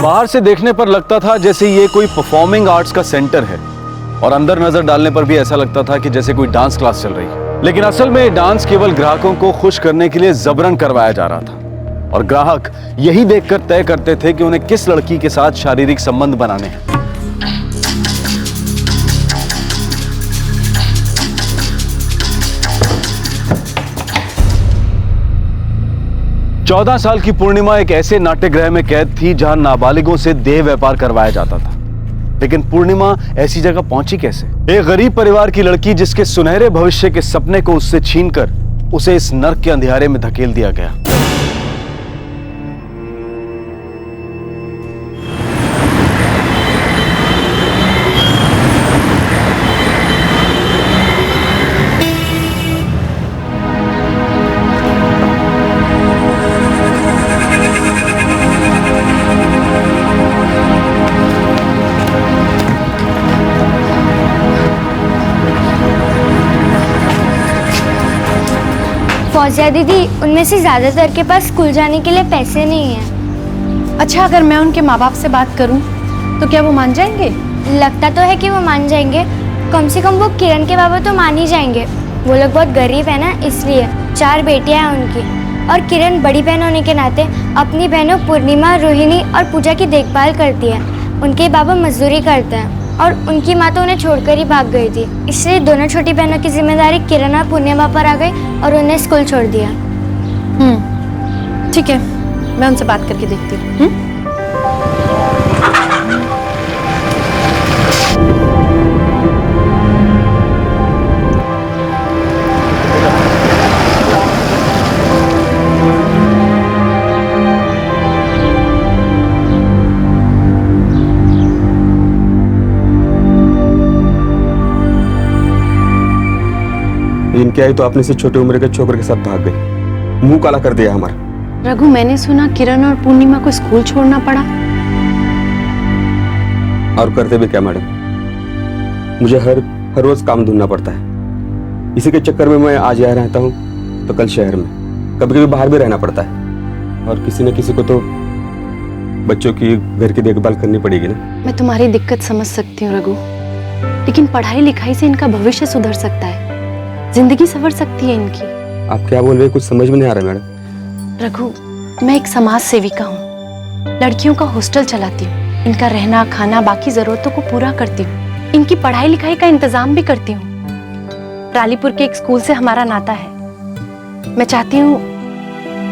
बाहर से देखने पर लगता था जैसे ये कोई परफॉर्मिंग आर्ट्स का सेंटर है, और अंदर नजर डालने पर भी ऐसा लगता था कि जैसे कोई डांस क्लास चल रही है। लेकिन असल में डांस केवल ग्राहकों को खुश करने के लिए जबरन करवाया जा रहा था, और ग्राहक यही देखकर तय करते थे कि उन्हें किस लड़की के साथ शारीरिक संबंध बनाने हैं। चौदह साल की पूर्णिमा एक ऐसे नाट्यगृह में कैद थी जहां नाबालिगों से देह व्यापार करवाया जाता था। लेकिन पूर्णिमा ऐसी जगह पहुंची कैसे? एक गरीब परिवार की लड़की जिसके सुनहरे भविष्य के सपने को उससे छीनकर उसे इस नर्क के अंधियारे में धकेल दिया गया। फौजिया दीदी, उनमें से ज्यादातर के पास स्कूल जाने के लिए पैसे नहीं हैं। अच्छा, अगर मैं उनके माँ बाप से बात करूं तो क्या वो मान जाएंगे? लगता तो है कि वो मान जाएंगे। कम से कम वो किरण के बाबा तो मान ही जाएंगे। वो लोग बहुत गरीब है ना, इसलिए। 4 बेटियां हैं उनकी, और किरण बड़ी बहन होने के नाते अपनी बहनों पूर्णिमा, रोहिणी और पूजा की देखभाल करती है। उनके बाबा मजदूरी करते हैं और उनकी माँ तो उन्हें छोड़कर ही भाग गई थी, इसलिए दोनों छोटी बहनों की जिम्मेदारी किरण और पूर्णिमा पर आ गई और उन्हें स्कूल छोड़ दिया। ठीक है, मैं उनसे बात करके देखती हूँ। इनके आई तो अपने से छोटे उम्र के छोकरे के साथ भाग गई, मुंह काला कर दिया हमारा। रघु, मैंने सुना किरण और पूर्णिमा को स्कूल छोड़ना पड़ा। और करते भी क्या मैडम, मुझे हर रोज काम ढूंढना पड़ता है। इसी के चक्कर में मैं आज यहाँ रहता हूँ तो कल शहर में, कभी कभी बाहर भी रहना पड़ता है, और किसी न किसी को तो बच्चों की घर की देखभाल करनी पड़ेगी ना। मैं तुम्हारी दिक्कत समझ सकती हूँ रघु, लेकिन पढ़ाई लिखाई से इनका भविष्य सुधर सकता है, जिंदगी संवर सकती है इनकी। आप क्या बोल रहे हैं, कुछ समझ में नहीं आ रहा मैडम। रघु, मैं एक समाज सेविका हूँ, लड़कियों का हॉस्टल चलाती हूँ, इनका रहना खाना बाकी जरूरतों को पूरा करती हूँ, इनकी पढ़ाई लिखाई का इंतजाम भी करती हूँ। रालीपुर के एक स्कूल से हमारा नाता है। मैं चाहती हूँ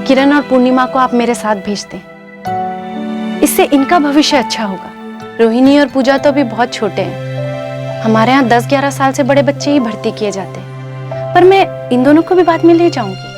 किरण और पूर्णिमा को आप मेरे साथ भेज दें, इससे इनका भविष्य अच्छा होगा। रोहिणी और पूजा तो अभी बहुत छोटे हैं, हमारे यहाँ 10-11 साल से बड़े बच्चे ही भर्ती किए जाते हैं, पर मैं इन दोनों को भी बाद में ले जाऊंगी।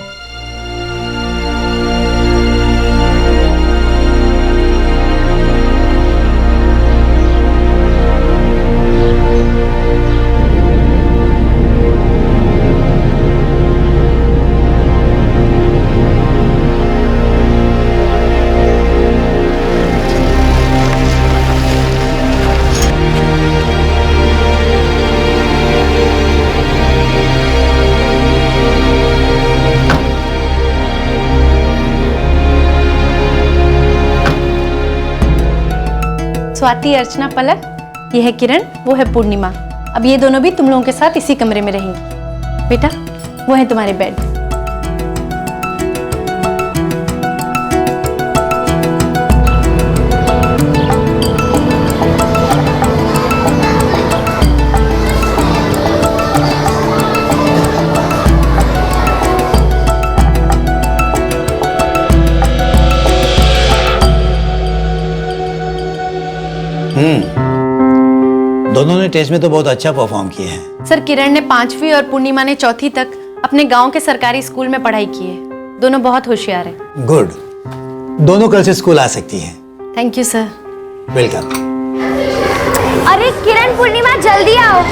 स्वाति, अर्चना, पलक, ये है किरण, वो है पूर्णिमा। अब ये दोनों भी तुम लोगों के साथ इसी कमरे में रहेंगी। बेटा, वो है तुम्हारे बेड। दोनों ने टेस्ट में तो बहुत अच्छा परफॉर्म किए हैं। सर, किरण ने 5वीं और पूर्णिमा ने 4थी तक अपने गांव के सरकारी स्कूल में पढ़ाई की है। दोनों बहुत होशियार हैं। गुड, दोनों कल से स्कूल आ सकती हैं। Thank you sir. वेलकम। अरे किरण, पूर्णिमा, जल्दी आओ।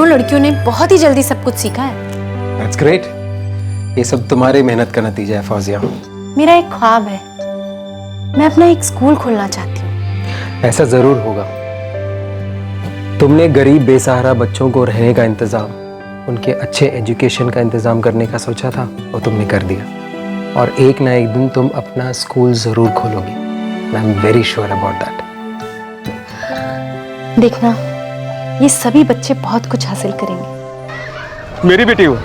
लड़कियों ने बहुत ही जल्दी सब कुछ सीखा है। That's great. ये सब तुम्हारी मेहनत का नतीजा है फौजिया। मेरा एक ख्वाब है, मैं अपना एक स्कूल खोलना चाहती हूँ। ऐसा जरूर होगा। तुमने गरीब बेसहारा बच्चों को रहने का इंतजाम, उनके अच्छे एजुकेशन का इंतजाम करने का सोचा था और तुमने कर दिया। और एक ना एक दिन तुम अपना स्कूल जरूर खोलोगी। I am very sure about that. देखना, ये सभी बच्चे बहुत कुछ हासिल करेंगे। मेरी बेटी हो,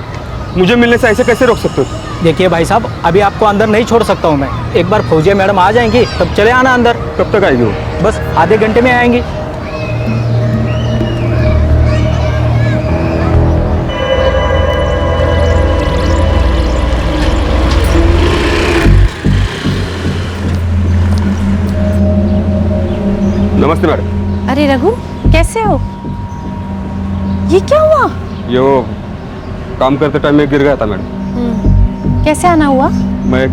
मुझे मिलने से ऐसे कैसे रोक सकते हो? देखिए भाई साहब, अभी आपको अंदर नहीं छोड़ सकता हूँ मैं। एक बार फौजिया मैडम आ जाएंगी तब चले आना अंदर। कब तक आएगी वो? बस आधे घंटे में आएंगी। नमस्ते मैडम। अरे रघु, कैसे हो? ये क्या हुआ? ये वो काम करते टाइम में गिर गया था मैडम। कैसे आना हुआ? मैं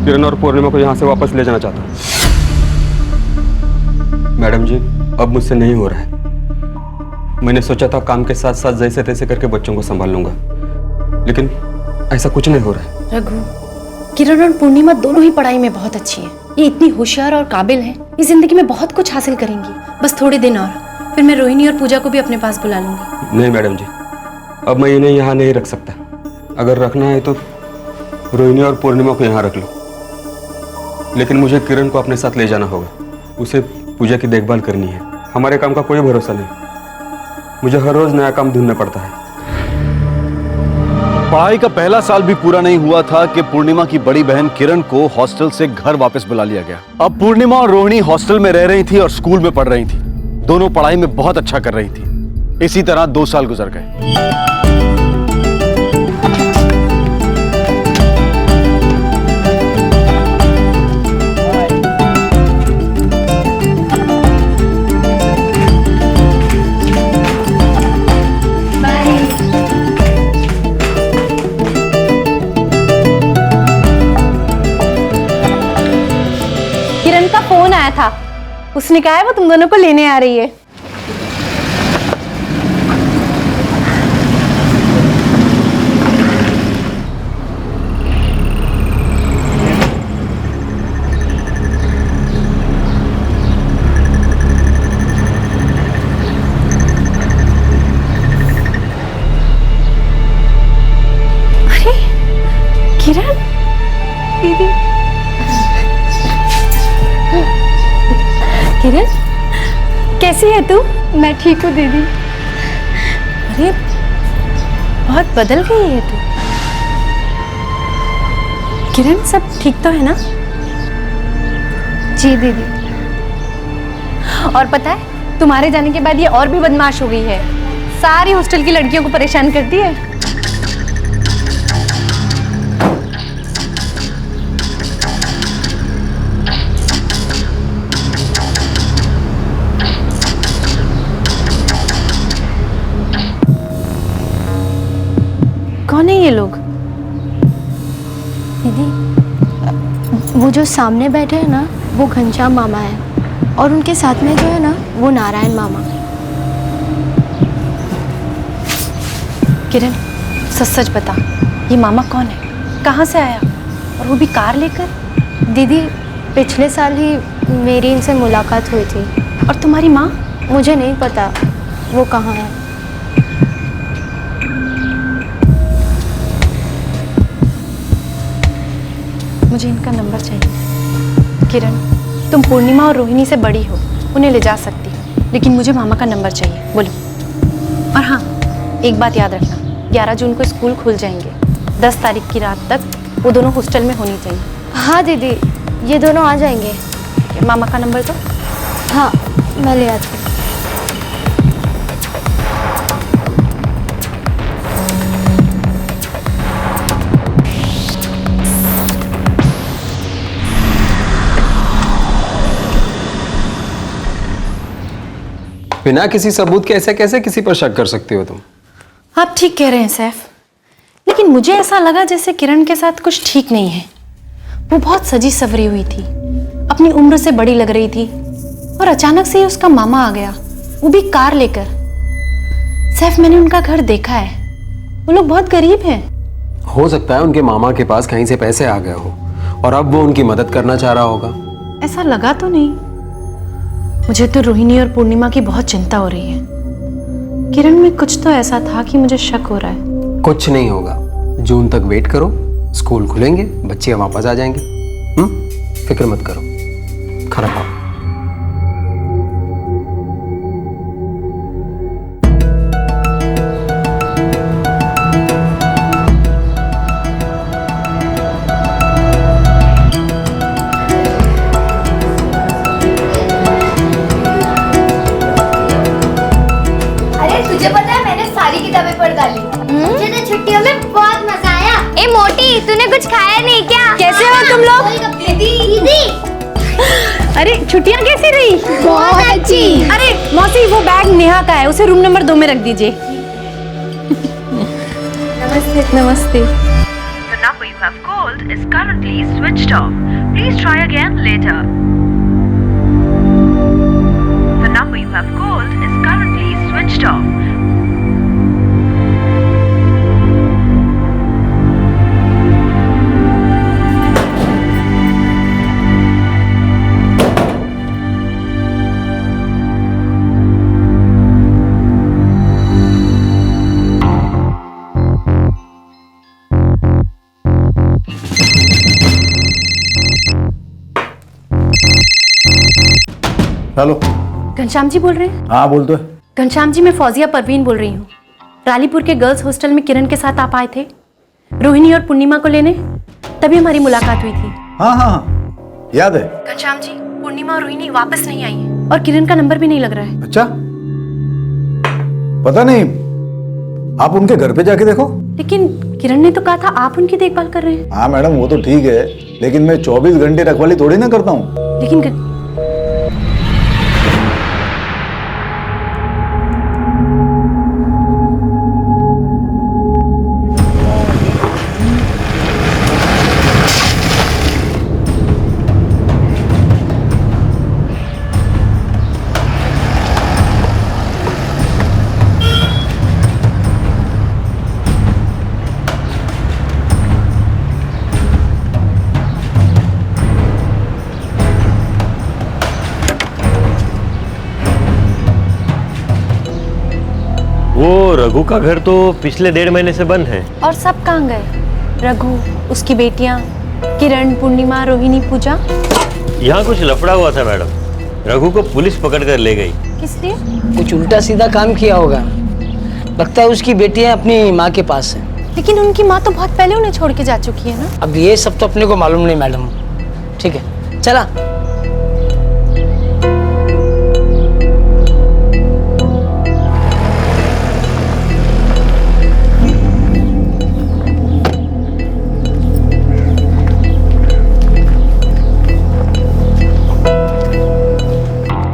किरण और पूर्णिमा को यहाँ से वापस ले जाना चाहता हूँ। मैडम जी, अब मुझसे नहीं हो रहा है। मैंने सोचा था काम के साथ साथ जैसे तैसे करके बच्चों को संभाल लूंगा, लेकिन ऐसा कुछ नहीं हो रहा है। रघु, किरण और पूर्णिमा दोनों ही पढ़ाई में बहुत अच्छी हैं। ये इतनी होशियार और काबिल हैं, ये जिंदगी में बहुत कुछ हासिल करेंगी। बस थोड़े दिन और, फिर मैं रोहिणी और पूजा को भी अपने पास बुला लूंगी। नहीं मैडम जी, अब मैं इन्हें यहाँ नहीं रख सकता। अगर रखना है तो रोहिणी और पूर्णिमा को यहाँ रख लो, लेकिन मुझे किरण को अपने साथ ले जाना होगा। उसे पूजा की देखभाल करनी है। हमारे काम का कोई भरोसा नहीं, मुझे हर रोज नया काम ढूंढना पड़ता है। पढ़ाई का पहला साल भी पूरा नहीं हुआ था कि पूर्णिमा की बड़ी बहन किरण को हॉस्टल से घर वापस बुला लिया गया। अब पूर्णिमा और रोहिणी हॉस्टल में रह रही थी और स्कूल में पढ़ रही थी। दोनों पढ़ाई में बहुत अच्छा कर रही थी। इसी तरह 2 साल गुजर गए। किरण का फोन आया था, उसने कहा है वो तुम दोनों को लेने आ रही है। अरे किरण दीदी, किरण कैसी है तू? मैं ठीक हूँ दीदी। अरे बहुत बदल गई है तू। किरण, सब ठीक तो है ना? जी दीदी। और पता है, तुम्हारे जाने के बाद ये और भी बदमाश हो गई है। सारी हॉस्टल की लड़कियों को परेशान करती है। कौन है ये लोग? दीदी, वो जो सामने बैठे हैं ना, वो घनश्याम मामा है, और उनके साथ में जो है ना, वो नारायण मामा। किरण, सच सच बता, ये मामा कौन है? कहाँ से आया? और वो भी कार लेकर? दीदी, पिछले साल ही मेरी इनसे मुलाकात हुई थी। और तुम्हारी माँ? मुझे नहीं पता वो कहाँ है। मुझे इनका नंबर चाहिए। किरण, तुम पूर्णिमा और रोहिणी से बड़ी हो, उन्हें ले जा सकती हो, लेकिन मुझे मामा का नंबर चाहिए। बोलो। और हाँ, एक बात याद रखना, 11 जून को स्कूल खुल जाएंगे। 10 तारीख की रात तक वो दोनों हॉस्टल में होनी चाहिए। हाँ दीदी, ये दोनों आ जाएंगे। मामा का नंबर तो? हाँ, मैं ले आती हूँ। बिना किसी सबूत के ऐसे कैसे किसी पर शक कर सकती हो तुम? आप ठीक कह रहे हैं सैफ, लेकिन मुझे ऐसा लगा जैसे किरण के साथ कुछ ठीक नहीं है। वो बहुत सजी सवरी हुई थी, अपनी उम्र से बड़ी लग रही थी, और अचानक से ही उसका मामा आ गया, वो भी कार लेकर। सैफ, मैंने उनका घर देखा है। वो लोग बहुत गरीब हैं। हो सकता है उनके मामा के पास कहीं से पैसे आ गए हो और अब वो उनकी मदद करना चाह रहा होगा। ऐसा लगा तो नहीं। मुझे तो रोहिणी और पूर्णिमा की बहुत चिंता हो रही है। किरण में कुछ तो ऐसा था कि मुझे शक हो रहा है। कुछ नहीं होगा, जून तक वेट करो, स्कूल खुलेंगे, बच्चे वापस आ जाएंगे। फिक्र मत करो, खाना खाओ। अरे तुझे पता है मैंने सारी किताबें पढ़ डाली। मुझे तो छुट्टियों में बहुत मजा आया। ए मोटी, तूने कुछ खाया नहीं क्या? कैसे हो तुम लोग? दीदी अरे छुट्टियां कैसी रही? बहुत अच्छी। अरे मौसी, वो बैग नेहा का है, उसे रूम नंबर 2 में रख दीजिए। नमस्ते। नमस्ते। The number you have called is currently switched off. Please try again later. The number you have called is currently switched off. Hello. Ghanshyam ji बोल रहे हैं? हाँ बोल तो। घनश्याम जी, मैं फौजिया परवीन बोल रही हूँ। रालीपुर के गर्ल्स हॉस्टल में किरण के साथ आप आए थे रोहिणी और पूर्णिमा को लेने, तभी हमारी मुलाकात हुई थी। हाँ हाँ हाँ, याद है। घनश्याम जी, पूर्णिमा और रोहिणी वापस नहीं आई है और किरण का नंबर भी नहीं लग रहा है। अच्छा, पता नहीं, आप उनके घर पे जाके देखो। लेकिन किरण ने तो कहा था आप उनकी देखभाल कर रहे हैं। हाँ मैडम, वो तो ठीक है, लेकिन मैं 24 घंटे रखवाली थोड़ी ना करता हूँ। लेकिन वो रघु का घर तो पिछले 1.5 महीने से बंद है। और सब कहाँ गए? रघु, उसकी बेटियां, किरण, पूर्णिमा, रोहिणी, पूजा। यहाँ कुछ लफड़ा हुआ था मैडम, रघु को पुलिस पकड़ कर ले गई। किस लिए? कुछ उल्टा सीधा काम किया होगा। लगता है उसकी बेटियां अपनी माँ के पास हैं। लेकिन उनकी माँ तो बहुत पहले उन्हें छोड़ के जा चुकी है ना। अब ये सब तो अपने को मालूम नहीं मैडम। ठीक है, चला।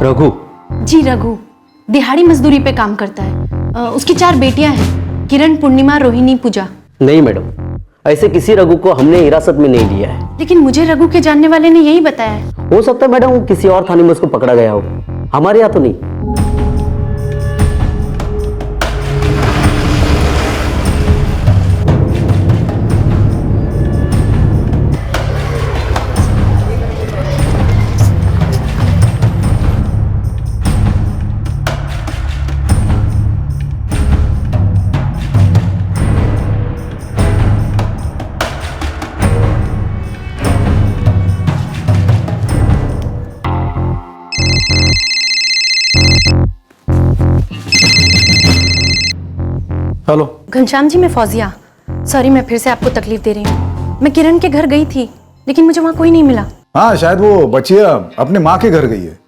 रघु? जी, रघु दिहाड़ी मजदूरी पे काम करता है। उसकी 4 बेटियां हैं, किरण, पूर्णिमा, रोहिणी, पूजा। नहीं मैडम, ऐसे किसी रघु को हमने हिरासत में नहीं लिया है। लेकिन मुझे रघु के जानने वाले ने यही बताया है। हो सकता है मैडम किसी और थाने में उसको पकड़ा गया हो, हमारे यहाँ तो नहीं। हेलो। घनश्याम जी, मैं फौजिया। सॉरी, मैं फिर से आपको तकलीफ दे रही हूँ। मैं किरण के घर गई थी, लेकिन मुझे वहाँ कोई नहीं मिला। हाँ, शायद वो बच्चिया अपने माँ के घर गई है,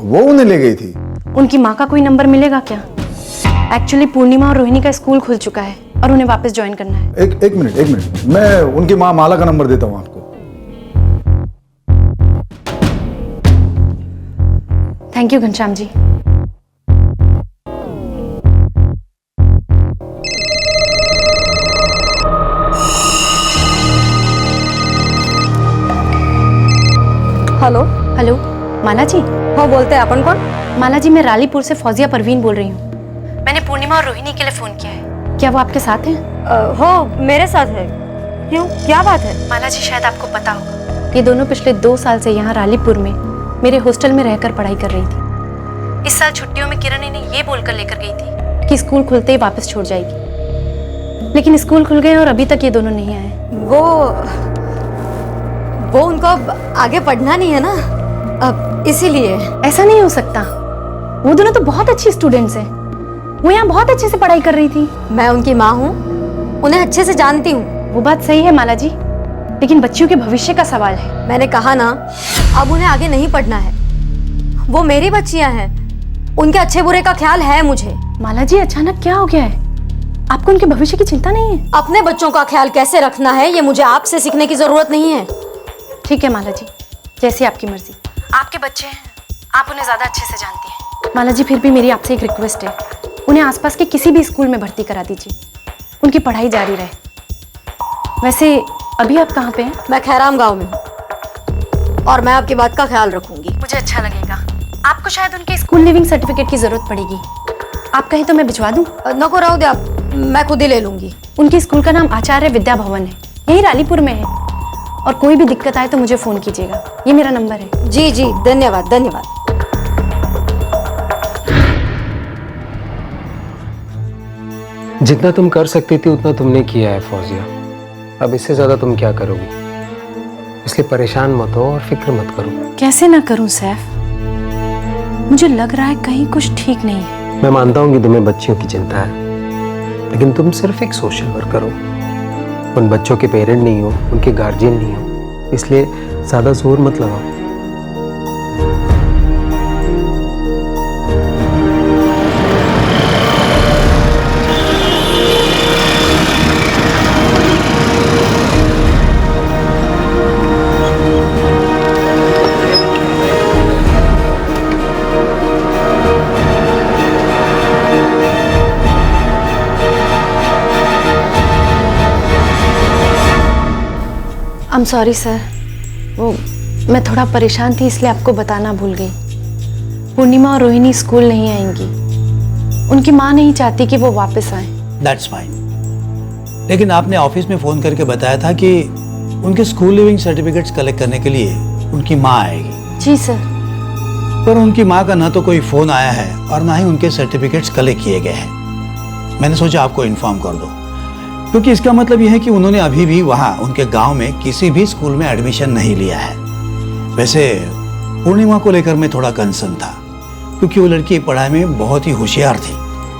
वो उन्हें ले गई थी। उनकी माँ का कोई नंबर मिलेगा क्या? एक्चुअली पूर्णिमा और रोहिणी का स्कूल खुल चुका है और उन्हें वापस ज्वाइन करना है। एक मिनट, मैं उनकी माँ माला का नंबर देता हूँ आपको। Thank you Ghanshyam ji. Hello. Hello, Mala ji? हाँ बोलते हैं, अपन कौन? माला जी, मैं रालीपुर से फौजिया परवीन बोल रही हूँ। मैंने पूर्णिमा पूर्णिमा और रोहिणी के लिए फोन किया है। क्या वो आपके साथ हैं? हो, मेरे साथ है। क्यों, क्या बात है? माला जी, शायद आपको पता होगा, ये दोनों पिछले 2 साल से यहाँ रालीपुर में मेरे हॉस्टल में रहकर पढ़ाई कर रही थी। इस साल छुट्टियों में किरण इन्हें ये बोलकर लेकर गई थी कि स्कूल खुलते ही वापस छोड़ जाएगी, लेकिन स्कूल खुल गए और अभी तक ये दोनों नहीं आए। वो उनको अब आगे पढ़ना नहीं है ना, अब इसीलिए। ऐसा नहीं हो सकता, वो दोनों तो बहुत अच्छी स्टूडेंट्स हैं। वो यहाँ बहुत अच्छे से पढ़ाई कर रही थी। मैं उनकी माँ हूँ, उन्हें अच्छे से जानती हूँ। वो बात सही है माला जी, लेकिन बच्चियों के भविष्य का सवाल है। मैंने कहा ना, अब उन्हें आगे नहीं पढ़ना है। वो मेरी बच्चियां हैं, उनके अच्छे बुरे का ख्याल है मुझे। माला जी, अचानक क्या हो गया है? आपको उनके भविष्य की चिंता नहीं है? अपने बच्चों का ख्याल कैसे रखना है ये मुझे आपसे सीखने की जरूरत नहीं है। ठीक है माला जी, जैसी आपकी मर्जी। आपके बच्चे हैं, आप उन्हें ज्यादा अच्छे से जानती हैं। माला जी, फिर भी मेरी आपसे एक रिक्वेस्ट है, उन्हें आसपास के किसी भी स्कूल में भर्ती करा दीजिए, उनकी पढ़ाई जारी रहे। वैसे अभी आप कहाँ पे हैं? मैं खैराम गांव में हूँ और मैं आपकी बात का ख्याल रखूंगी। मुझे अच्छा लगेगा। आपको शायद उनके स्कूल लिविंग सर्टिफिकेट की जरूरत पड़ेगी, आप कहें तो मैं भिजवा दूं? नको रहो दे, आप, मैं खुद ही ले लूंगी। उनकी स्कूल का नाम आचार्य विद्या भवन है, यही रालीपुर में है। और कोई भी दिक्कत आए तो मुझे फोन कीजिएगा, ये मेरा नंबर है। जी जी, धन्यवाद धन्यवाद। जितना तुम कर सकती थी उतना तुमने किया है फौजिया, अब इससे ज्यादा तुम क्या करोगी? इसलिए परेशान मत हो और फिक्र मत करो। कैसे ना करूं सैफ, मुझे लग रहा है कहीं कुछ ठीक नहीं है। मैं मानता हूँ कि तुम्हें बच्चियों की चिंता है, लेकिन तुम सिर्फ एक सोशल वर्कर हो, उन बच्चों के पेरेंट नहीं हो, उनके गार्जियन नहीं हो, इसलिए ज्यादा जोर मत लगाओ। I'm sorry सर, वो मैं थोड़ा परेशान थी इसलिए आपको बताना भूल गई। पूर्णिमा और रोहिणी स्कूल नहीं आएंगी, उनकी माँ नहीं चाहती कि वो वापस आए। That's fine। लेकिन आपने ऑफिस में फोन करके बताया था कि उनके स्कूल लिविंग सर्टिफिकेट्स कलेक्ट करने के लिए उनकी माँ आएगी। जी सर। पर उनकी माँ का ना तो कोई फोन आया है और ना ही उनके सर्टिफिकेट्स कलेक्ट किए गए हैं। मैंने सोचा आपको इन्फॉर्म कर दो, क्योंकि इसका मतलब यह है कि उन्होंने अभी भी वहाँ उनके गांव में किसी भी स्कूल में एडमिशन नहीं लिया है। वैसे पूर्णिमा को लेकर मैं थोड़ा कंसर्न था, क्योंकि वो लड़की पढ़ाई में बहुत ही होशियार थी।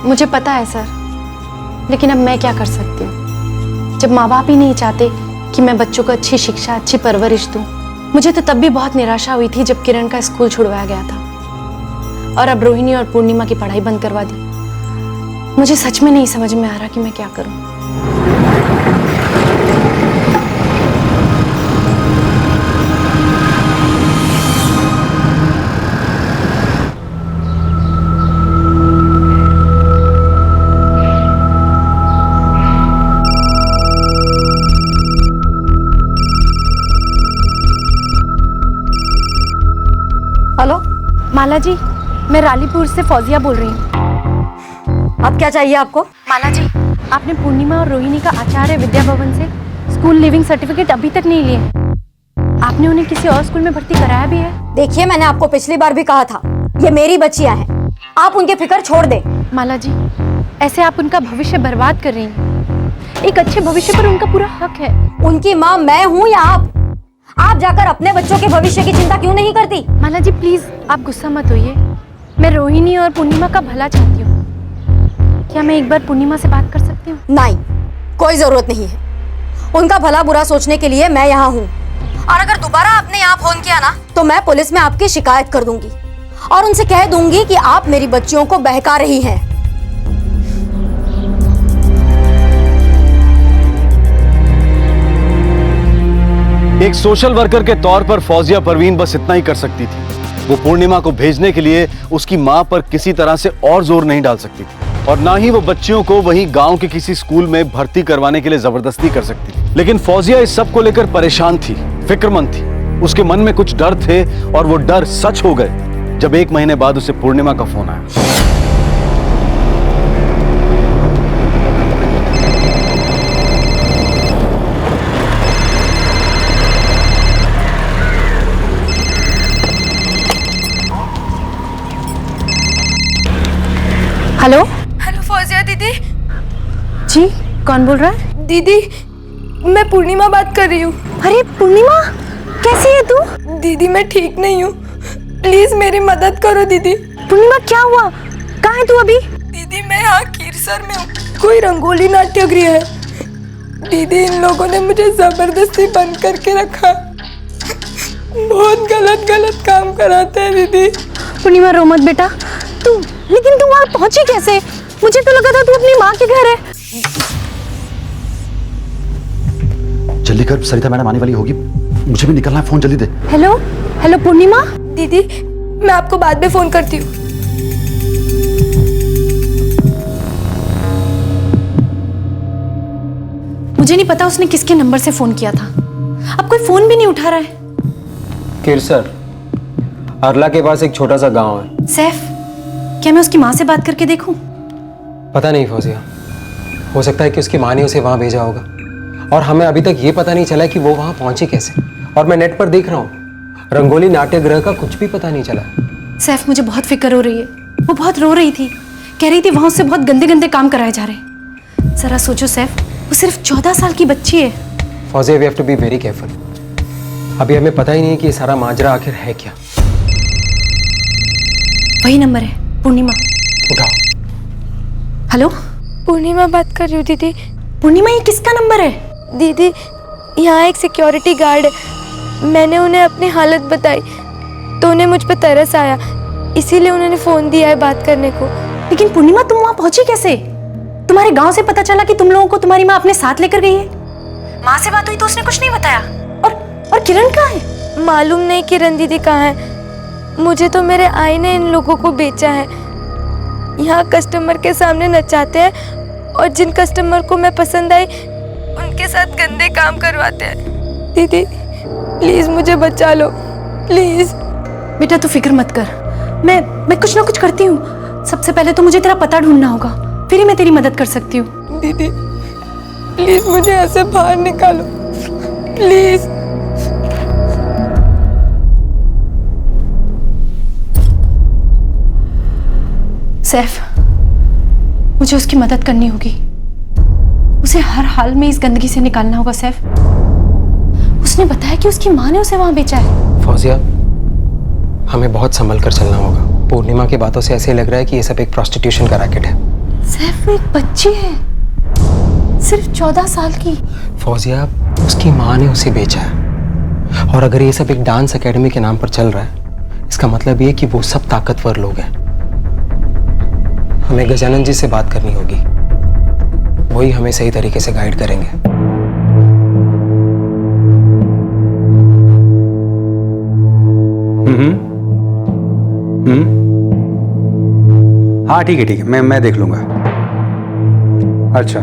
मुझे पता है सर, लेकिन अब मैं क्या कर सकती हूँ? जब माँ बाप ही नहीं चाहते कि मैं बच्चों को अच्छी शिक्षा, अच्छी परवरिश दूँ। मुझे तो तब भी बहुत निराशा हुई थी जब किरण का स्कूल छुड़वाया गया था, और अब रोहिणी और पूर्णिमा की पढ़ाई बंद करवा दी। मुझे सच में नहीं समझ में आ रहा कि मैं क्या करूँ। हेलो माला जी, मैं रालीपुर से फौजिया बोल रही हूँ। अब क्या चाहिए आपको? माला जी, आपने पूर्णिमा और रोहिणी का आचार्य विद्या भवन से स्कूल लिविंग सर्टिफिकेट अभी तक नहीं लिए। आपने उन्हें किसी और स्कूल में भर्ती कराया भी है? देखिए, मैंने आपको पिछली बार भी कहा था, ये मेरी बच्चियां हैं, आप उनके फिक्र छोड़ दे। माला जी, ऐसे आप उनका भविष्य बर्बाद कर रही हैं। एक अच्छे भविष्य पर उनका पूरा हक है। उनकी माँ मैं हूँ या आप जाकर अपने बच्चों के भविष्य की चिंता क्यों नहीं करती? माला जी प्लीज, आप गुस्सा मत होइए। मैं रोहिणी और पूर्णिमा का भला चाहती हूँ। क्या मैं एक बार पूर्णिमा से बात कर सकती हूँ? नहीं, कोई जरूरत नहीं है। उनका भला बुरा सोचने के लिए मैं यहाँ हूँ, और अगर दोबारा आपने यहाँ फोन किया ना तो मैं पुलिस में आपकी शिकायत कर दूंगी और उनसे कह दूंगी कि आप मेरी बच्चियों को बहका रही हैं। एक सोशल वर्कर के तौर पर फौजिया परवीन बस इतना ही कर सकती थी। वो पूर्णिमा को भेजने के लिए उसकी मां पर किसी तरह से और जोर नहीं डाल सकती थी, और ना ही वो बच्चियों को वहीं गांव के किसी स्कूल में भर्ती करवाने के लिए जबरदस्ती कर सकती थी। लेकिन फौजिया इस सब को लेकर परेशान थी, फिक्रमंद थी। उसके मन में कुछ डर थे और वो डर सच हो गए जब 1 महीने बाद उसे पूर्णिमा का फोन आया। हेलो हेलो फौजिया दीदी। जी, कौन बोल रहा है? दीदी मैं पूर्णिमा बात कर रही हूँ। अरे पूर्णिमा, कैसी है तू? दीदी मैं ठीक नहीं हूँ, प्लीज मेरी मदद करो दीदी। पूर्णिमा क्या हुआ? कहाँ है तू अभी? दीदी मैं यहाँ कीरसर में हूँ, कोई रंगोली नाट्य गृह है। दीदी इन लोगों ने मुझे जबरदस्ती बंद करके रखा, बहुत गलत गलत काम कराते हैं दीदी। पूर्णिमा रो मत बेटा, लेकिन तू वहाँ पहुंची कैसे? मुझे तो लगा था तू अपनी माँ के घर है। जल्दी कर, सरिता मैडम आने वाली होगी, मुझे भी निकलना है, फोन जल्दी दे। हेलो हेलो पूर्णिमा। दीदी मैं आपको बाद में फोन करती हूँ। मुझे नहीं पता उसने किसके नंबर से फोन किया था, अब कोई फोन भी नहीं उठा रहा है। किरसर, अरला के पास एक छोटा सा गांव है। सैफ, क्या मैं उसकी माँ से बात करके देखूं? पता नहीं फौजिया, हो सकता है कि उसकी माँ ने उसे वहां भेजा होगा, और हमें अभी तक ये पता नहीं चला कि वो वहां पहुंची कैसे। और मैं नेट पर देख रहा हूँ, रंगोली नाट्य गृह का कुछ भी पता नहीं चला। सैफ मुझे बहुत फिक्र हो रही है, वो बहुत रो रही थी, कह रही थी वहां उससे बहुत गंदे गंदे काम कराए जा रहे। जरा सोचो सैफ, वो सिर्फ 14 साल की बच्ची है। Fauzia, we have to be very careful. अभी हमें पता ही नहीं कि ये सारा माजरा आखिर है क्या। वही नंबर है, पूर्णिमा। उठाओ। हेलो, पूर्णिमा बात कर रही हूँ दीदी। पूर्णिमा, ये किसका नंबर है? दीदी यहाँ एक सिक्योरिटी गार्ड है, मैंने उन्हें अपनी हालत बताई तो उन्हें मुझ पर तरस आया, इसीलिए उन्होंने फोन दिया है बात करने को। लेकिन पूर्णिमा तुम वहां पहुंची कैसे? तुम्हारे गांव से पता चला कि तुम लोगों को तुम्हारी माँ अपने साथ लेकर गई है। माँ से बात हुई तो उसने कुछ नहीं बताया। और किरण कहाँ है? मालूम नहीं किरण दीदी कहाँ है, मुझे तो मेरे आई ने इन लोगों को बेचा है। यहाँ कस्टमर के सामने नचाते हैं और जिन कस्टमर को मैं पसंद आई उनके साथ गंदे काम करवाते हैं। दीदी प्लीज मुझे बचा लो, प्लीज। बेटा तू फिक्र मत कर, मैं कुछ ना कुछ करती हूँ। सबसे पहले तो मुझे तेरा पता ढूंढना होगा, फिर ही मैं तेरी मदद कर सकती हूँ। दीदी प्लीज मुझे ऐसे बाहर निकालो, प्लीज। सैफ, मुझे उसकी मदद करनी होगी, उसे हर हाल में इस गंदगी से निकालना होगा। सैफ, उसने बताया कि उसकी माँ ने उसे वहां बेचा है। फौजिया, हमें बहुत संभल कर चलना होगा। पूर्णिमा की बातों से ऐसे लग रहा है कि ये सब एक प्रोस्टिट्यूशन का रैकेट है। सैफ, वो एक बच्ची है, सिर्फ 14 साल की। फौजिया, उसकी माँ ने उसे बेचा है, और अगर ये सब एक डांस एकेडमी के नाम पर चल रहा है, इसका मतलब ये कि वो सब ताकतवर लोग हैं। हमें गजानन जी से बात करनी होगी, वही हमें सही तरीके से गाइड करेंगे। हाँ ठीक है, मैं देख लूंगा। अच्छा,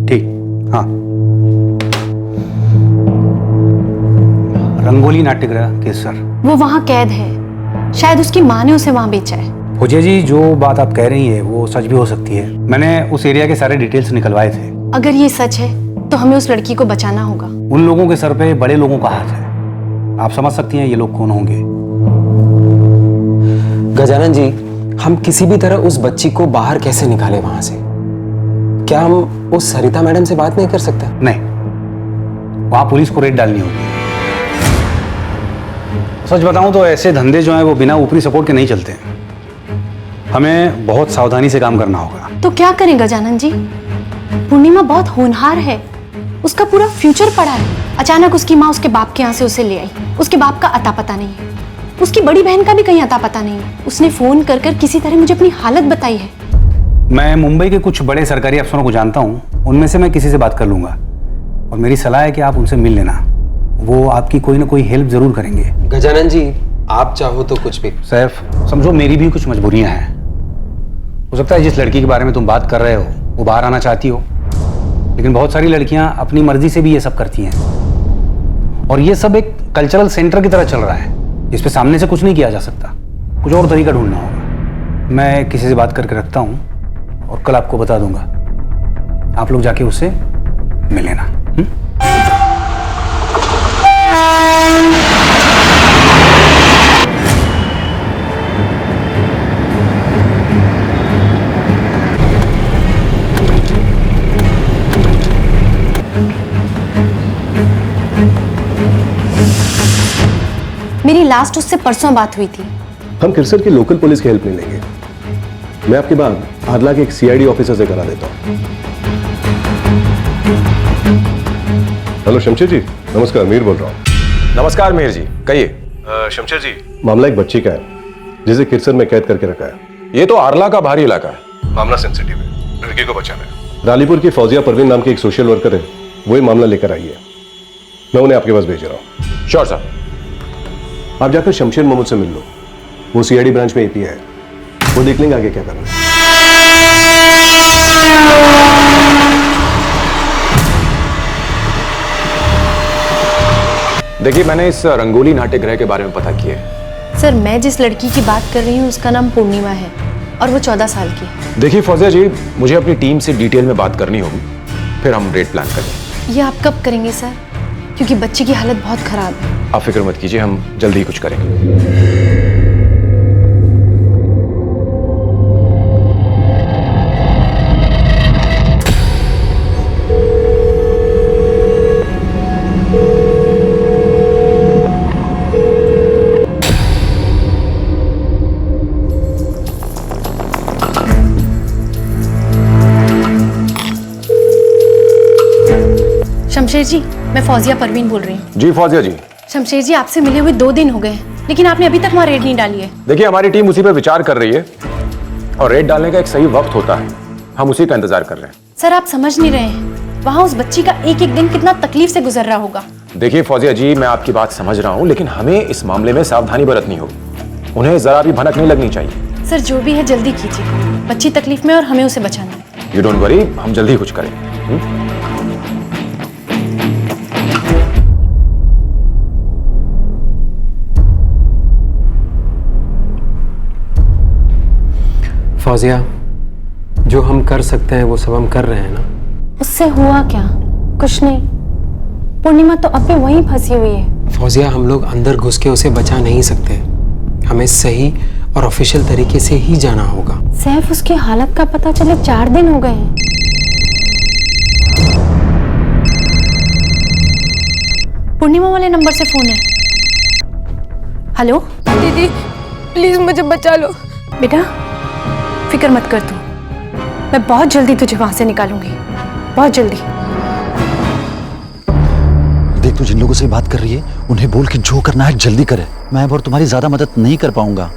ठीक। हाँ, रंगोली नाट्यगृह केसर। वो वहां कैद है, शायद उसकी माँ ने उसे वहां बेचा है। फौजिया जी, जो बात आप कह रही हैं वो सच भी हो सकती है। मैंने उस एरिया के सारे डिटेल्स निकलवाए थे। अगर ये सच है तो हमें उस लड़की को बचाना होगा। उन लोगों के सर पे बड़े लोगों का हाथ है, आप समझ सकती हैं ये लोग कौन होंगे। गजानन जी, हम किसी भी तरह उस बच्ची को बाहर कैसे निकालें वहां से? क्या हम उस सरिता मैडम से बात नहीं कर सकते? नहीं, वहां पुलिस को रेड डालनी होगी। सच बताऊं तो ऐसे धंधे जो हैं वो बिना ऊपरी सपोर्ट के नहीं चलते हैं। हमें बहुत सावधानी से काम करना होगा। तो क्या करें गजानन जी? पूर्णिमा बहुत होनहार है, उसका पूरा फ्यूचर पड़ा है। अचानक उसकी माँ उसके बाप के यहाँ से उसे ले आई, उसके बाप का अता पता नहीं है, उसकी बड़ी बहन का भी कहीं अता पता नहीं है। उसने फोन कर कर किसी तरह मुझे अपनी हालत बताई है। मैं मुंबई के कुछ बड़े सरकारी अफसरों को जानता हूँ, उनमें से मैं किसी से बात कर लूंगा, और मेरी सलाह है कि आप उनसे मिल लेना, वो आपकी कोई ना कोई हेल्प जरूर करेंगे। गजानन जी, आप चाहो तो कुछ भी। सैफ, समझो मेरी भी कुछ मजबूरियां हैं। हो सकता है जिस लड़की के बारे में तुम बात कर रहे हो वो बाहर आना चाहती हो, लेकिन बहुत सारी लड़कियां अपनी मर्जी से भी ये सब करती हैं, और ये सब एक कल्चरल सेंटर की तरह चल रहा है जिस पे सामने से कुछ नहीं किया जा सकता। कुछ और तरीका ढूंढना होगा। मैं किसी से बात करके रखता हूँ और कल आपको बता दूंगा, आप लोग जाके उससे मिल लेना। लास्ट उससे परसों बात हुई थी। हम किरसर की लोकल पुलिस की हेल्प नहीं लेंगे। मैं आपकी बात आदला के एक सीआईडी ऑफिसर से करा देता हूं। हेलो शमशेर जी, नमस्कार, मीर बोल रहा हूं। नमस्कार मीर जी, कहिए। शमशेर जी, मामला एक बच्ची का है जिसे किरसर में कैद करके रखा है। ये तो आरला का भारी इलाका है। मामला सेंसिटिव है, लड़की को बचाना है। रालीपुर की फौजिया परवीन नाम की एक सोशल वर्कर है, वही मामला लेकर आई है। मैं उन्हें आपके पास भेज रहा हूँ। Sure sir. आप जाकर शमशेर मोहम्मद से मिल लो, वो सीआईडी ब्रांच में एपी है, वो देख लेंगे आगे क्या करना है। देखिए, मैंने इस रंगोली नाट्यगृह के बारे में पता किया है। सर, मैं जिस लड़की की बात कर रही हूँ उसका नाम पूर्णिमा है और वो 14 साल की है। देखिए फौजिया जी, मुझे अपनी टीम से डिटेल में बात करनी होगी, फिर हम रेट प्लान करेंगे। ये आप कब करेंगे सर? क्योंकि बच्ची की हालत बहुत खराब है। आप फिक्र मत कीजिए, हम जल्दी ही कुछ करेंगे। शमशेर जी, मैं फौजिया परवीन बोल रही हूँ। जी फौजिया जी। शमशेर जी, आपसे मिले हुए 2 दिन हो गए हैं, लेकिन आपने अभी तक वहाँ रेड नहीं डाली है। देखिए, हमारी टीम उसी पर विचार कर रही है और रेड डालने का एक सही वक्त होता है, हम उसी का इंतजार कर रहे हैं। सर, आप समझ नहीं रहे हैं, वहाँ उस बच्ची का एक एक दिन कितना तकलीफ से गुजर रहा होगा। देखिए फौजिया जी, मैं आपकी बात समझ रहा हूँ, लेकिन हमें इस मामले में सावधानी बरतनी होगी। उन्हें जरा भी भनक नहीं लगनी चाहिए। सर, जो भी है जल्दी कीजिए, बच्ची तकलीफ में और हमें उसे बचाना है। यू डोंट वरी, हम जल्दी कुछ करेंगे। फौजिया, जो हम कर सकते हैं वो सब हम कर रहे हैं ना। उससे हुआ क्या? कुछ नहीं। पूर्णिमा तो अब भी वहीं फंसी हुई है। फौजिया, हम लोग अंदर घुस के उसे बचा नहीं सकते, हमें सही और ऑफिशियल तरीके से ही जाना होगा। सैफ, उसकी हालत का पता चले 4 दिन हो गए हैं। पूर्णिमा वाले नंबर से फोन है। हेलो दीदी, प्लीज मुझे बचा लो। बेटा, फिक्र मत कर तू, मैं बहुत जल्दी तुझे वहां से निकालूंगी, बहुत जल्दी। देख, तू जिन लोगों से बात कर रही है उन्हें बोल कि जो करना है जल्दी करे। मैं अब और तुम्हारी ज्यादा मदद नहीं कर पाऊंगा।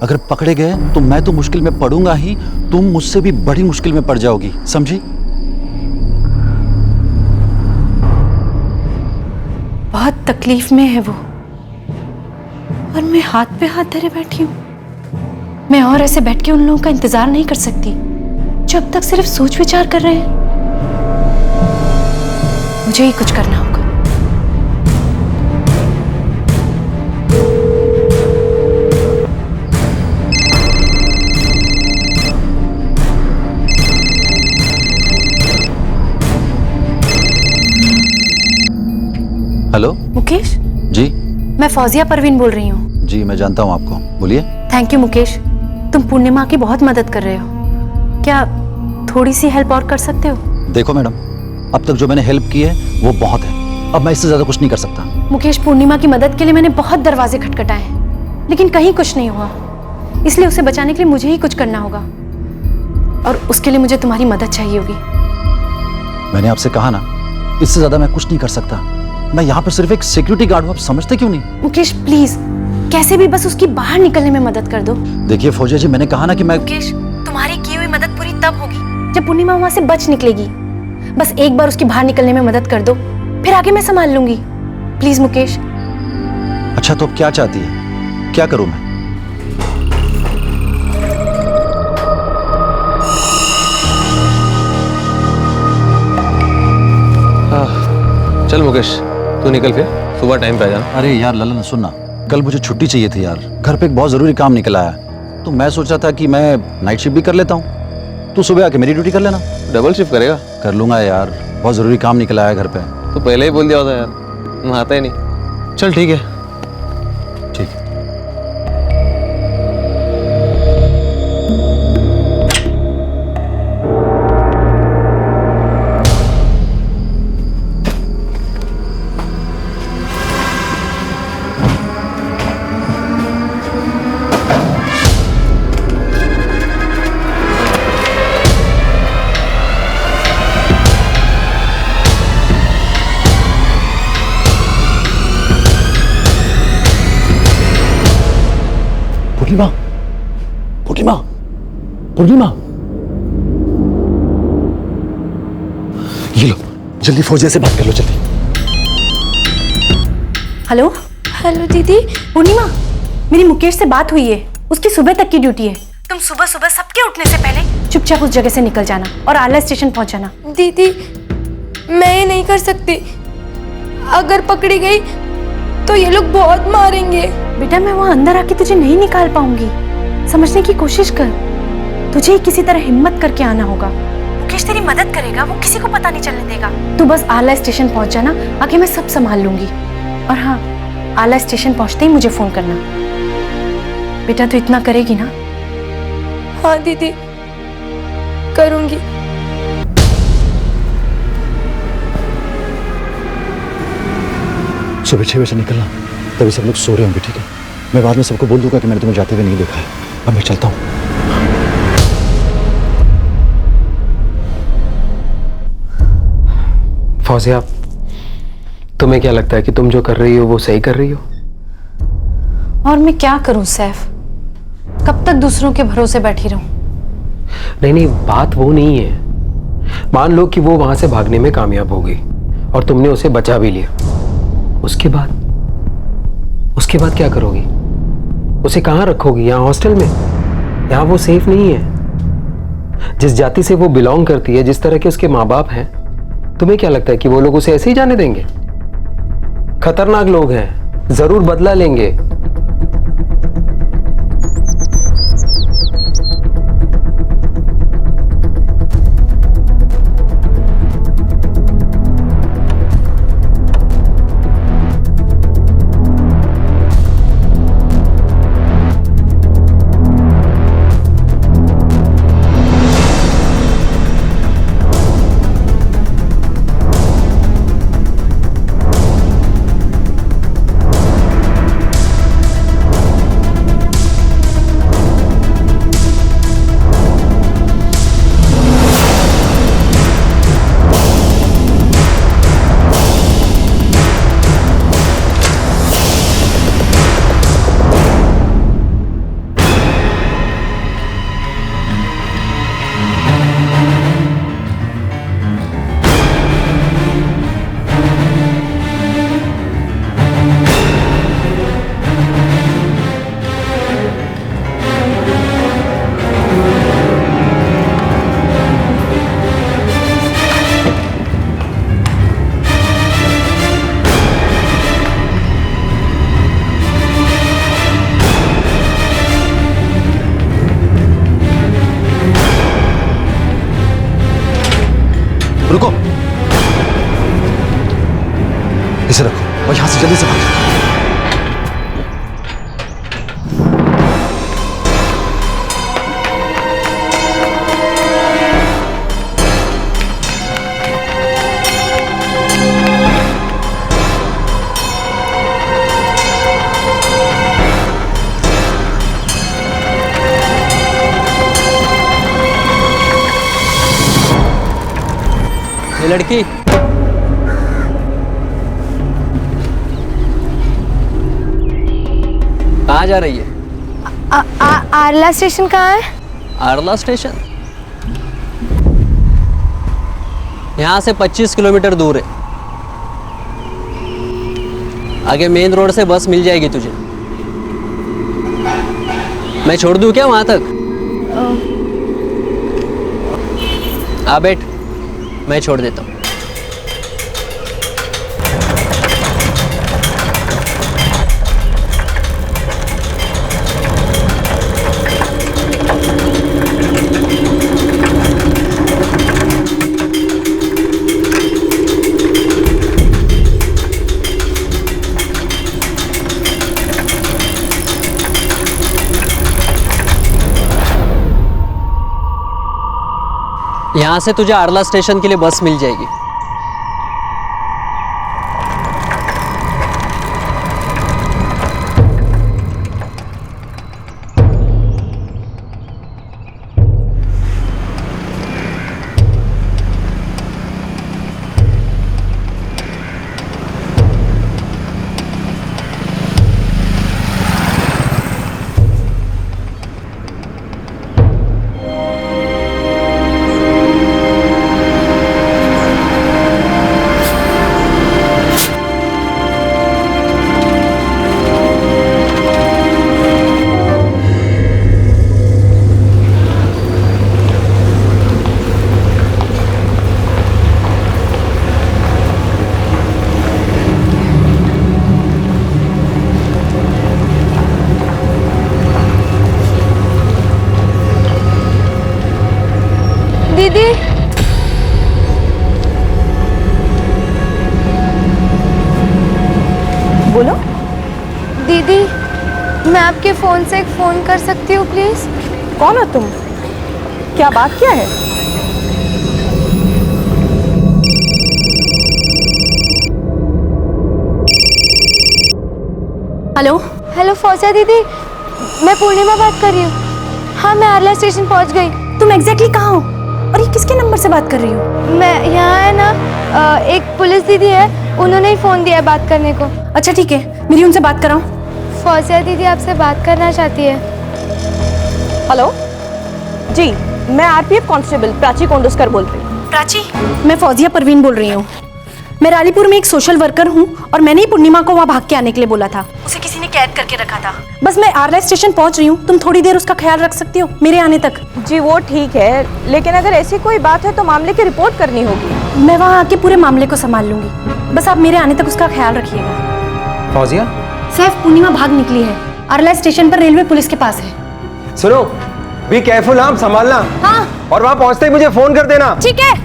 अगर पकड़े गए तो मैं तो मुश्किल में पड़ूंगा ही, तुम मुझसे भी बड़ी मुश्किल में पड़ जाओगी, समझी? बहुत तकलीफ में है वो और मैं हाथ पे हाथ धरे बैठी हूँ। मैं और ऐसे बैठ के उन लोगों का इंतजार नहीं कर सकती जो अब तक सिर्फ सोच विचार कर रहे हैं। मुझे ही कुछ करना होगा। हेलो मुकेश जी। मैं फौजिया परवीन बोल रही हूँ। जी, मैं जानता हूँ आपको, बोलिए। थैंक यू मुकेश, तुम पूर्णिमा की बहुत मदद कर रहे हो। क्या थोड़ी सी हेल्प और कर सकते हो? देखो मैडम, अब तक जो मैंने हेल्प की है वो बहुत है, अब मैं इससे ज्यादा कुछ नहीं कर सकता। मुकेश, पूर्णिमा की मदद के लिए मैंने बहुत दरवाजे खटखटाए हैं, लेकिन कहीं कुछ नहीं हुआ। इसलिए उसे बचाने के लिए मुझे ही कुछ करना होगा और उसके लिए मुझे तुम्हारी मदद चाहिए होगी। मैंने आपसे कहा ना, इससे ज्यादा मैं कुछ नहीं कर सकता। मैं यहाँ पर सिर्फ एक सिक्योरिटी गार्ड हूँ, आप समझते क्यों नहीं? मुकेश प्लीज, कैसे भी बस उसकी बाहर निकलने में मदद कर दो। देखिए फौजिया जी, मैंने कहा ना कि मैं। मुकेश, तुम्हारी की हुई मदद पूरी तब होगी जब पूर्णिमा वहां से बच निकलेगी। बस एक बार उसकी बाहर निकलने में मदद कर दो, फिर आगे मैं संभाल लूंगी। प्लीज मुकेश। अच्छा, तो अब क्या चाहती है, क्या करूं मैं? चल मुकेश, तू निकल, फिर सुबह टाइम पे आ जाना। अरे यार ललन, सुनना, कल मुझे छुट्टी चाहिए थी यार, घर पे एक बहुत जरूरी काम निकला है, तो मैं सोच रहा था कि मैं नाइट शिफ्ट भी कर लेता हूँ, तू सुबह आके मेरी ड्यूटी कर लेना। डबल शिफ्ट करेगा? कर लूंगा यार, बहुत जरूरी काम निकला है घर पे। तो पहले ही बोल दिया होता यार, मैं आता ही नहीं। चल ठीक है। ठीक। पूर्णिमा, पूर्णिमा, पूर्णिमा, ये लो, जल्दी फौजिया से बात कर लो, जल्दी। हेलो हेलो दीदी। पूर्णिमा, मेरी मुकेश से बात हुई है, उसकी सुबह तक की ड्यूटी है। तुम सुबह सुबह सबके उठने से पहले चुपचाप उस जगह से निकल जाना और आला स्टेशन पहुंच जाना। दीदी मैं ये नहीं कर सकती, अगर पकड़ी गई तो ये लोग बहुत मारेंगे। बेटा मैं वहां अंदर आके तुझे नहीं निकाल पाऊंगी, समझने की कोशिश कर। तुझे ही किसी तरह हिम्मत करके आना होगा। मुकेश तेरी मदद करेगा, वो किसी को पता नहीं चलने देगा। तू बस आला स्टेशन पहुंच जाना, आगे मैं सब संभाल लूंगी। और हाँ, आला स्टेशन पहुंचते ही मुझे फोन करना। बेटा तू इतना करेगी ना? हाँ दीदी करूंगी। सुबह 6 बजे निकलना, तभी सब लोग सो रहे होंगे, ठीक है? मैं बाद में सबको बोल दूंगा कि मैंने तुम्हें जाते हुए नहीं देखा है। अब मैं चलता हूँ। फौजिया, तुम्हें क्या लगता है कि तुम जो कर रही हो वो सही कर रही हो? और मैं क्या करूं सैफ, कब तक दूसरों के भरोसे बैठी रहूं? नहीं नहीं, बात वो नहीं है। मान लो कि वो वहां से भागने में कामयाब हो गई और तुमने उसे बचा भी लिया, उसके बाद क्या करोगी? उसे कहां रखोगी? यहाँ हॉस्टल में? यहाँ वो सेफ नहीं है। जिस जाति से वो बिलोंग करती है, जिस तरह के उसके माँ बाप हैं, तुम्हें क्या लगता है कि वो लोग उसे ऐसे ही जाने देंगे? खतरनाक लोग हैं, जरूर बदला लेंगे। रुको, इसे रखो और यहां से जल्दी से भागो। ये लड़की कहाँ जा रही है? आरला स्टेशन कहाँ है? आरला स्टेशन यहाँ से 25 किलोमीटर दूर है। आगे मेन रोड से बस मिल जाएगी तुझे। मैं छोड़ दूँ क्या वहाँ तक? आ बैठ, मैं छोड़ देता हूँ। यहाँ से तुझे आरला स्टेशन के लिए बस मिल जाएगी। दीदी बोलो। दीदी मैं आपके फ़ोन से एक फ़ोन कर सकती हूँ प्लीज़? कौन हो तुम? क्या बात क्या है? हेलो हेलो फौजिया दीदी, मैं पूर्णिमा बात कर रही हूँ। हाँ मैं आरला स्टेशन पहुँच गई। तुम एग्जैक्टली कहाँ हो और ये किसके नंबर से बात कर रही हो? मैं यहाँ है ना, एक पुलिस दीदी है, उन्होंने ही फ़ोन दिया है बात करने को। अच्छा ठीक है, मेरी उनसे बात कराओ। फौजिया दीदी आपसे बात करना चाहती है। हेलो जी, मैं आरपीएफ कांस्टेबल प्राची कोंडोस्कर बोल रही हूँ। प्राची, मैं फौजिया परवीन बोल रही हूँ। मैं रालीपुर में एक सोशल वर्कर हूँ और मैंने ही पूर्णिमा को वहाँ भाग के आने के लिए बोला था। उसे किसी ने कैद करके रखा था। बस मैं आरला स्टेशन पहुँच रही हूँ, तुम थोड़ी देर उसका ख्याल रख सकती हो मेरे आने तक? जी वो ठीक है, लेकिन अगर ऐसी कोई बात है तो मामले की रिपोर्ट करनी होगी। मैं वहाँ आके पूरे मामले को संभाल लूंगी, बस आप मेरे आने तक उसका ख्याल रखिएगा। फौजिया सैफ, पूर्णिमा भाग निकली है, आरला स्टेशन पर रेलवे पुलिस के पास है। सुनो, बी केयरफुल, आप संभालना। हाँ। और वहां पहुंचते ही मुझे फोन कर देना। ठीक है।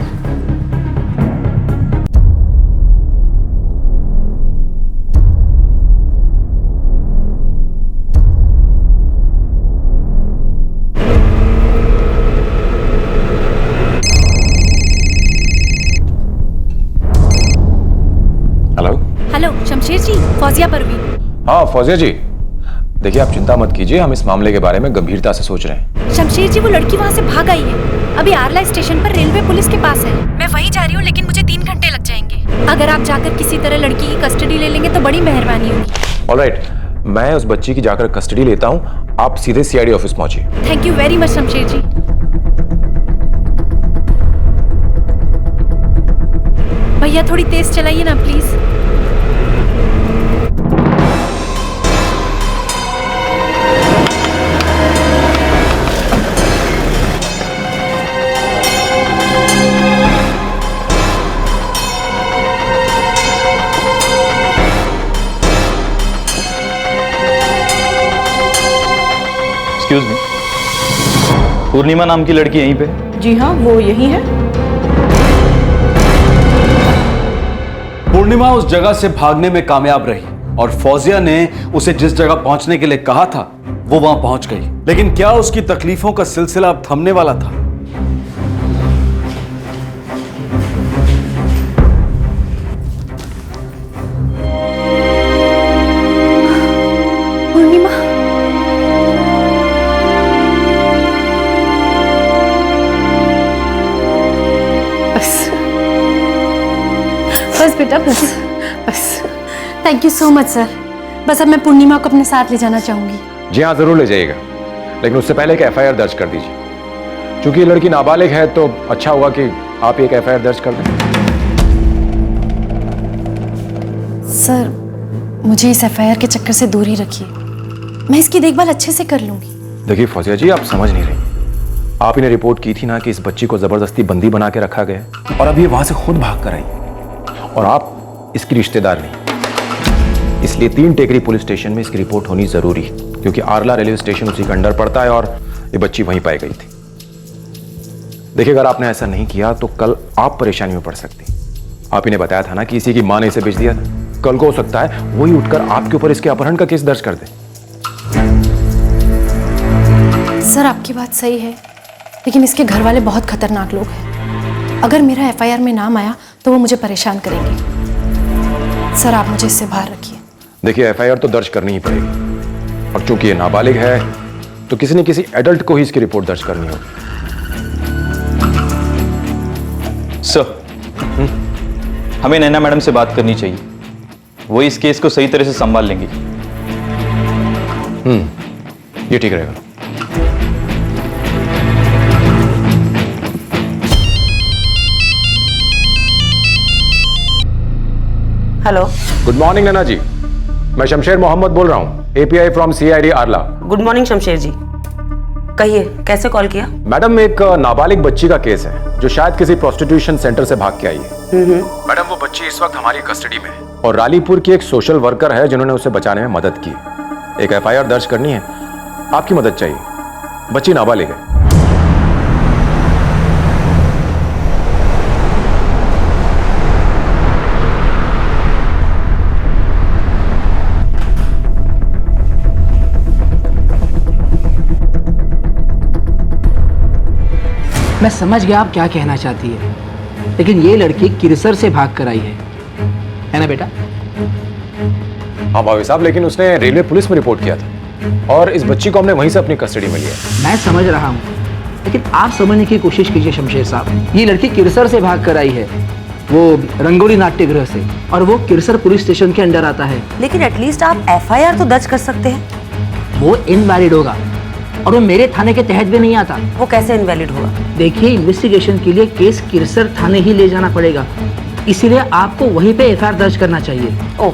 हेलो। हेलो शमशेर जी, फौजिया परवीन। हाँ फौजिया जी, देखिए आप चिंता मत कीजिए, हम इस मामले के बारे में गंभीरता से सोच रहे हैं। शमशेर जी, वो लड़की वहाँ से भाग आई है, अभी आरला स्टेशन पर रेलवे पुलिस के पास है। मैं वहीं जा रही हूँ, लेकिन मुझे 3 घंटे लग जाएंगे। अगर आप जाकर किसी तरह लड़की की कस्टडी ले लेंगे तो बड़ी मेहरबानी होगी। ऑलराइट, मैं उस बच्ची की जाकर कस्टडी लेता हूँ, आप सीधे सीआईडी ऑफिस पहुंचिए। Thank you very much Shamsher ji. भैया थोड़ी तेज चलाइए ना प्लीज। एक्सक्यूज मी, पूर्णिमा नाम की लड़की यहीं पे? जी हाँ, वो यही है। पूर्णिमा उस जगह से भागने में कामयाब रही और फौजिया ने उसे जिस जगह पहुंचने के लिए कहा था वो वहां पहुंच गई। लेकिन क्या उसकी तकलीफों का सिलसिला अब थमने वाला था? पूर्णिमा, बस बेटा बस बस। Thank you so much sir. बस अब मैं पूर्णिमा को अपने साथ ले जाना चाहूंगी। जी हाँ, जरूर ले जाइएगा, लेकिन उससे पहले एक एफआईआर दर्ज कर दीजिए। क्योंकि ये लड़की नाबालिग है तो अच्छा होगा कि आप एक एफआईआर दर्ज कर दें। सर, मुझे इस एफआईआर के चक्कर से दूर ही रखिए, मैं इसकी देखभाल अच्छे से कर लूंगी। देखिए फौजिया जी, आप समझ नहीं रही। आप ही ने रिपोर्ट की थी ना कि इस बच्ची को जबरदस्ती बंदी बना के रखा गया और अब ये वहां से खुद भाग कर आई, और आप इसकी रिश्तेदार नहीं। इसलिए 3 टेकरी पुलिस स्टेशन में इसकी रिपोर्ट होनी जरूरी है, क्योंकि आरला रेलवे स्टेशन उसी के अंडर पड़ता है और ये बच्ची वहीं पाई गई थी। देखिए, अगर आपने ऐसा नहीं किया तो कल आप परेशानी में पड़ सकती। आप ही ने बताया था ना कि इसी की मां ने इसे बेच दिया था। कल को हो सकता है वही उठकर आपके ऊपर इसके अपहरण का केस दर्ज कर दे। सर, आपकी बात सही है, लेकिन इसके घर वाले बहुत खतरनाक लोग हैं। अगर मेरा एफआईआर में नाम आया तो वो मुझे परेशान करेंगे। सर, आप मुझे इससे बाहर रखिए। देखिए, एफआईआर तो दर्ज करनी ही पड़ेगी, और चूंकि ये नाबालिग है तो किसी न किसी एडल्ट को ही इसकी रिपोर्ट दर्ज करनी होगी। सर, हमें नैना मैडम से बात करनी चाहिए, वो इस केस को सही तरह से संभाल लेंगी। ये ठीक रहेगा। Hello, good morning Naina ji, मैं शमशेर मोहम्मद बोल रहा हूँ, API from CID Arla. Good morning Shamsher ji, कहिए कैसे कॉल किया? मैडम, एक नाबालिग बच्ची का केस है जो शायद किसी प्रोस्टिट्यूशन सेंटर से भाग के आई है। मैडम, वो बच्ची इस वक्त हमारी कस्टडी में है और रालीपुर की एक सोशल वर्कर है जिन्होंने उसे बचाने में मदद की। एक एफआईआर दर्ज करनी है, आपकी मदद चाहिए। बच्ची नाबालिग है। मैं समझ गया आप क्या कहना चाहती है, लेकिन ये लड़की किरसर से भाग कर आई है ना बेटा? हाँ भाभी साहब, लेकिन उसने रेलवे पुलिस में रिपोर्ट किया था और इस बच्ची को हमने वहीं से अपनी कस्टडी में लिया। मैं समझ रहा हूँ, लेकिन आप समझने की कोशिश कीजिए शमशेर साहब। ये लड़की किरसर से भाग कर आई है, वो रंगोली नाट्यगृह से, और वो किरसर पुलिस स्टेशन के अंडर आता है। लेकिन एटलीस्ट आप एफआईआर तो दर्ज कर सकते हैं। वो इनवैलिड होगा और वो मेरे थाने के तहत भी नहीं आता। वो कैसे इनवैलिड होगा? देखिए, इन्वेस्टिगेशन के लिए केस किरसर थाने ही ले जाना पड़ेगा, इसीलिए आपको वहीं पे एफआईआर दर्ज करना चाहिए। ओह,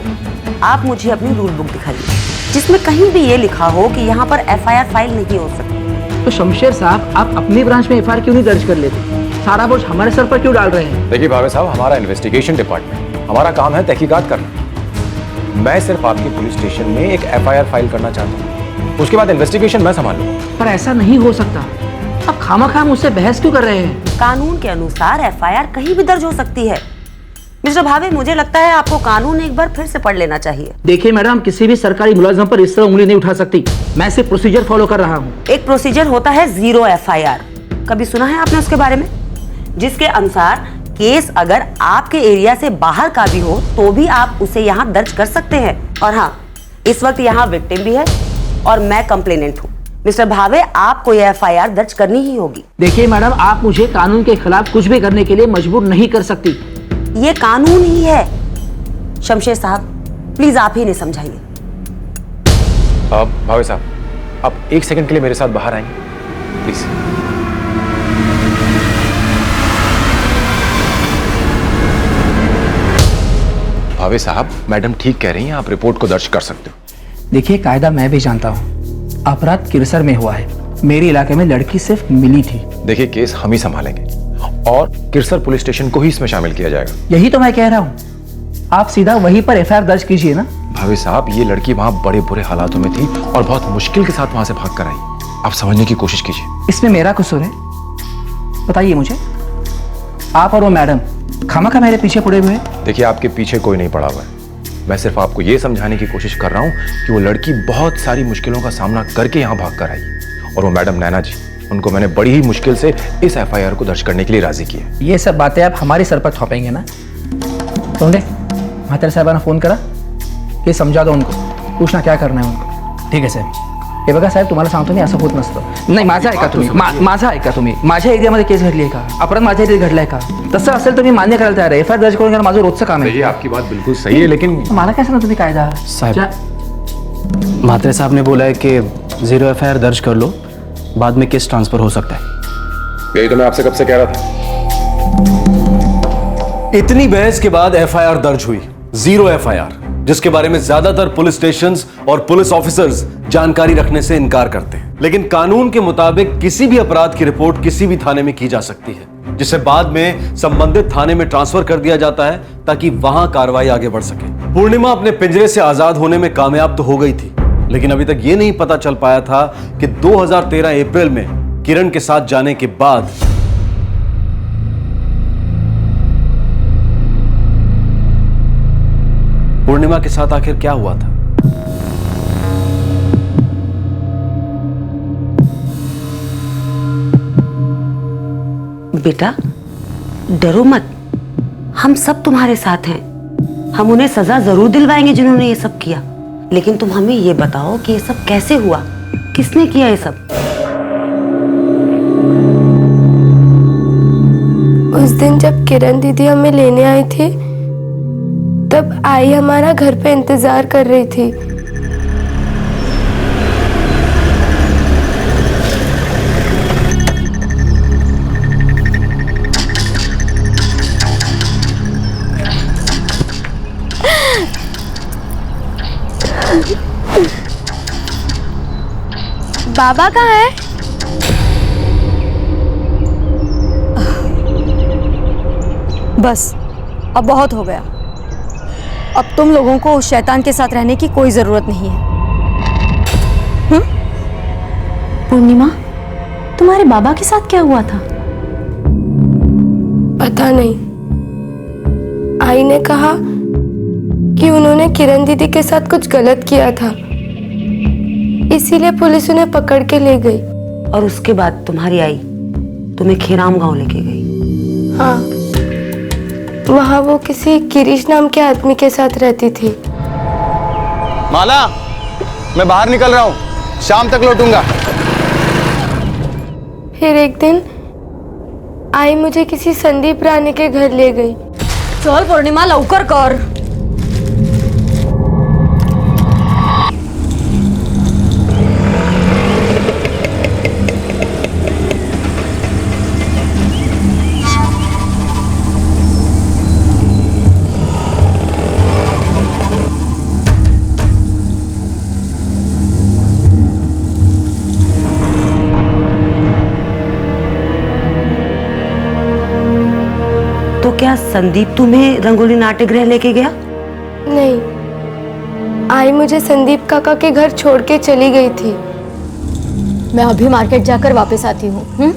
आप मुझे अपनी रूल बुक दिखाइए जिसमें कहीं भी ये लिखा हो कि यहाँ पर एफआईआर फाइल नहीं हो सकती। तो शमशेर साहब, आप अपनी ब्रांच में एफआईआर क्यों नहीं दर्ज कर लेते? सारा बोझ हमारे सर पर क्यों डाल रहे हैं? देखिए भाभी साहब, हमारा इन्वेस्टिगेशन डिपार्टमेंट, हमारा काम है तहकीकात करना। मैं सिर्फ आपकी पुलिस स्टेशन में एक एफआईआर फाइल करना चाहता हूँ, उसके बाद इन्वेस्टिगेशन मैं संभाल लूंगा। पर ऐसा नहीं हो सकता। आप खामखा मुझसे बहस क्यों कर रहे हैं? कानून के अनुसार एफआईआर कहीं भी दर्ज हो सकती है। मिस्टर भावे, मुझे लगता है आपको कानून एक बार फिर से पढ़ लेना चाहिए। देखिए मैडम, किसी भी सरकारी मुलाजिम पर इस तरह उंगली नहीं उठा सकती। मैं सिर्फ प्रोसीजर फॉलो कर रहा हूँ। एक प्रोसीजर होता है जीरो एफआईआर, कभी सुना है आपने उसके बारे में? जिसके अनुसार केस अगर आपके एरिया से बाहर का भी हो तो भी आप उसे यहाँ दर्ज कर सकते हैं। और हाँ, इस वक्त यहाँ विक्टिम भी है और मैं कंप्लेनेंट हूँ। मिस्टर भावे, आपको यह एफआईआर दर्ज करनी ही होगी। देखिए मैडम, आप मुझे कानून के खिलाफ कुछ भी करने के लिए मजबूर नहीं कर सकती। ये कानून ही है। शमशेर साहब, प्लीज आप ही इन्हें समझाइए। भावे साहब, आप एक सेकंड के लिए मेरे साथ बाहर आएंगे प्लीज। भावे साहब, मैडम ठीक कह रही हैं, आप रिपोर्ट को दर्ज कर सकते हो। देखिए, कायदा मैं भी जानता हूँ। अपराध किरसर में हुआ है, मेरे इलाके में लड़की सिर्फ मिली थी। देखिए, केस हम ही संभालेंगे और किरसर पुलिस स्टेशन को ही इसमें शामिल किया जाएगा। यही तो मैं कह रहा हूँ, आप सीधा वहीं पर एफआईआर दर्ज कीजिए ना। भावे साहब, ये लड़की वहाँ बड़े बुरे हालातों में थी और बहुत मुश्किल के साथ वहाँ से भाग कर आई। आप समझने की कोशिश कीजिए। इसमें मेरा कसूर है? बताइए मुझे। आप और वो मैडम खामखा मेरे पीछे पड़े हुए हैं। देखिए, आपके पीछे कोई नहीं पड़ा हुआ है। मैं सिर्फ आपको ये समझाने की कोशिश कर रहा हूँ कि वो लड़की बहुत सारी मुश्किलों का सामना करके यहाँ भाग कर आई, और वो मैडम नैना जी, उनको मैंने बड़ी ही मुश्किल से इस एफआईआर को दर्ज करने के लिए राजी किया। ये सब बातें आप हमारे सर पर थोपेंगे ना? सोंडे, महातर साहबा ने फोन करा, ये समझा दो उनको, पूछना क्या करना है उनको। ठीक आहे साहेब. हे बघा साहेब, तुम्हाला सांगतो मी, असं होत नसतं. नाही, माझं ऐका तुम्ही, माझं ऐका तुम्ही. माझ्या एरियामध्ये केस घडली आहे का? अपराध माझ्या एरियात घडलाय का? तसं असेल तर मी मान्य करायला तयार आहे. एफआयआर दर्ज करून घेणं माझं रोजचं काम आहे. आपकी बात बिल्कुल सही है, लेकिन मला काय सांगता तुम्ही कायदा साहब, म्हात्रे साहब ने बोला है कि 0 एफआईआर दर्ज कर लो, बाद में केस ट्रांसफर हो सकता है. यही तो मैं आपसे कब से कह रहा था. इतनी बहस के बाद एफआईआर दर्ज हुई, 0 एफआईआर, जिसके बारे में ज्यादातर पुलिस स्टेशंस और पुलिस ऑफिसर्स जानकारी रखने से इनकार करते हैं. लेकिन कानून के मुताबिक किसी भी अपराध की रिपोर्ट किसी भी थाने में की जा सकती है, जिसे बाद में संबंधित थाने में ट्रांसफर कर दिया जाता है ताकि वहां कार्रवाई आगे बढ़ सके. पूर्णिमा अपने पिंजरे से आजाद होने में कामयाब तो हो गई थी, लेकिन अभी तक यह नहीं पता चल पाया था कि 2013 अप्रैल में किरण के साथ जाने के बाद पूर्णिमा के साथ आखिर क्या हुआ था. बेटा, डरो मत, हम सब तुम्हारे साथ हैं. हम उन्हें सजा जरूर दिलवाएंगे जिन्होंने ये सब किया. लेकिन तुम हमें ये बताओ कि ये सब कैसे हुआ, किसने किया ये सब? उस दिन जब किरण दीदी हमें लेने आई थी, तब आई हमारा घर पे इंतजार कर रही थी. बाबा कहाँ है? बस, अब बहुत हो गया. अब तुम लोगों को उस शैतान के साथ रहने की कोई जरूरत नहीं है. पूर्णिमा, तुम्हारे बाबा के साथ क्या हुआ था? पता नहीं. आई ने कहा कि उन्होंने किरण दीदी के साथ कुछ गलत किया था, इसीलिए पुलिस उन्हें पकड़ के ले गई. और उसके बाद तुम्हारी आई तुम्हें खेराम गांव लेके गई। हाँ, वहाँ वो किसी गिरीश नाम के आदमी के साथ रहती थी। माला, मैं बाहर निकल रहा हूँ, शाम तक लौटूंगा। फिर एक दिन आई मुझे किसी संदीप रानी के घर ले गई। चल पूर्णिमा, लवकर कर। तो क्या संदीप तुम्हें रंगोली नाट्यगृह लेके गया? नहीं, आई मुझे संदीप काका के घर छोड़ के चली गई थी। मैं अभी मार्केट जाकर वापस आती हूँ।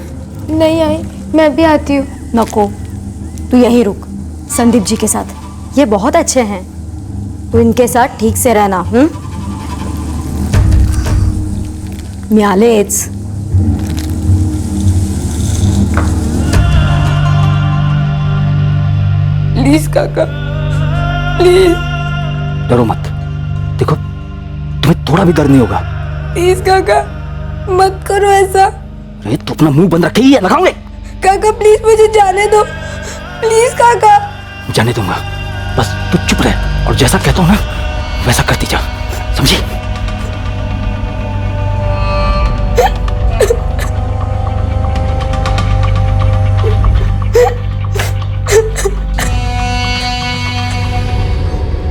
नहीं आई, मैं भी आती हूँ। नको, तू यहीं रुक संदीप जी के साथ। ये बहुत अच्छे हैं, तू इनके साथ ठीक से रहना। मी आलेच। प्लीज काका, प्लीज। डरो मत, देखो तुम्हें थोड़ा भी डर नहीं होगा। प्लीज काका, मत करो ऐसा। अरे तू अपना मुंह बंद रखे ही है, लगाऊंगे। काका प्लीज मुझे जाने दो, प्लीज काका। जाने दूंगा, बस तू चुप रह और जैसा कहता हूं ना वैसा करती जा, समझी?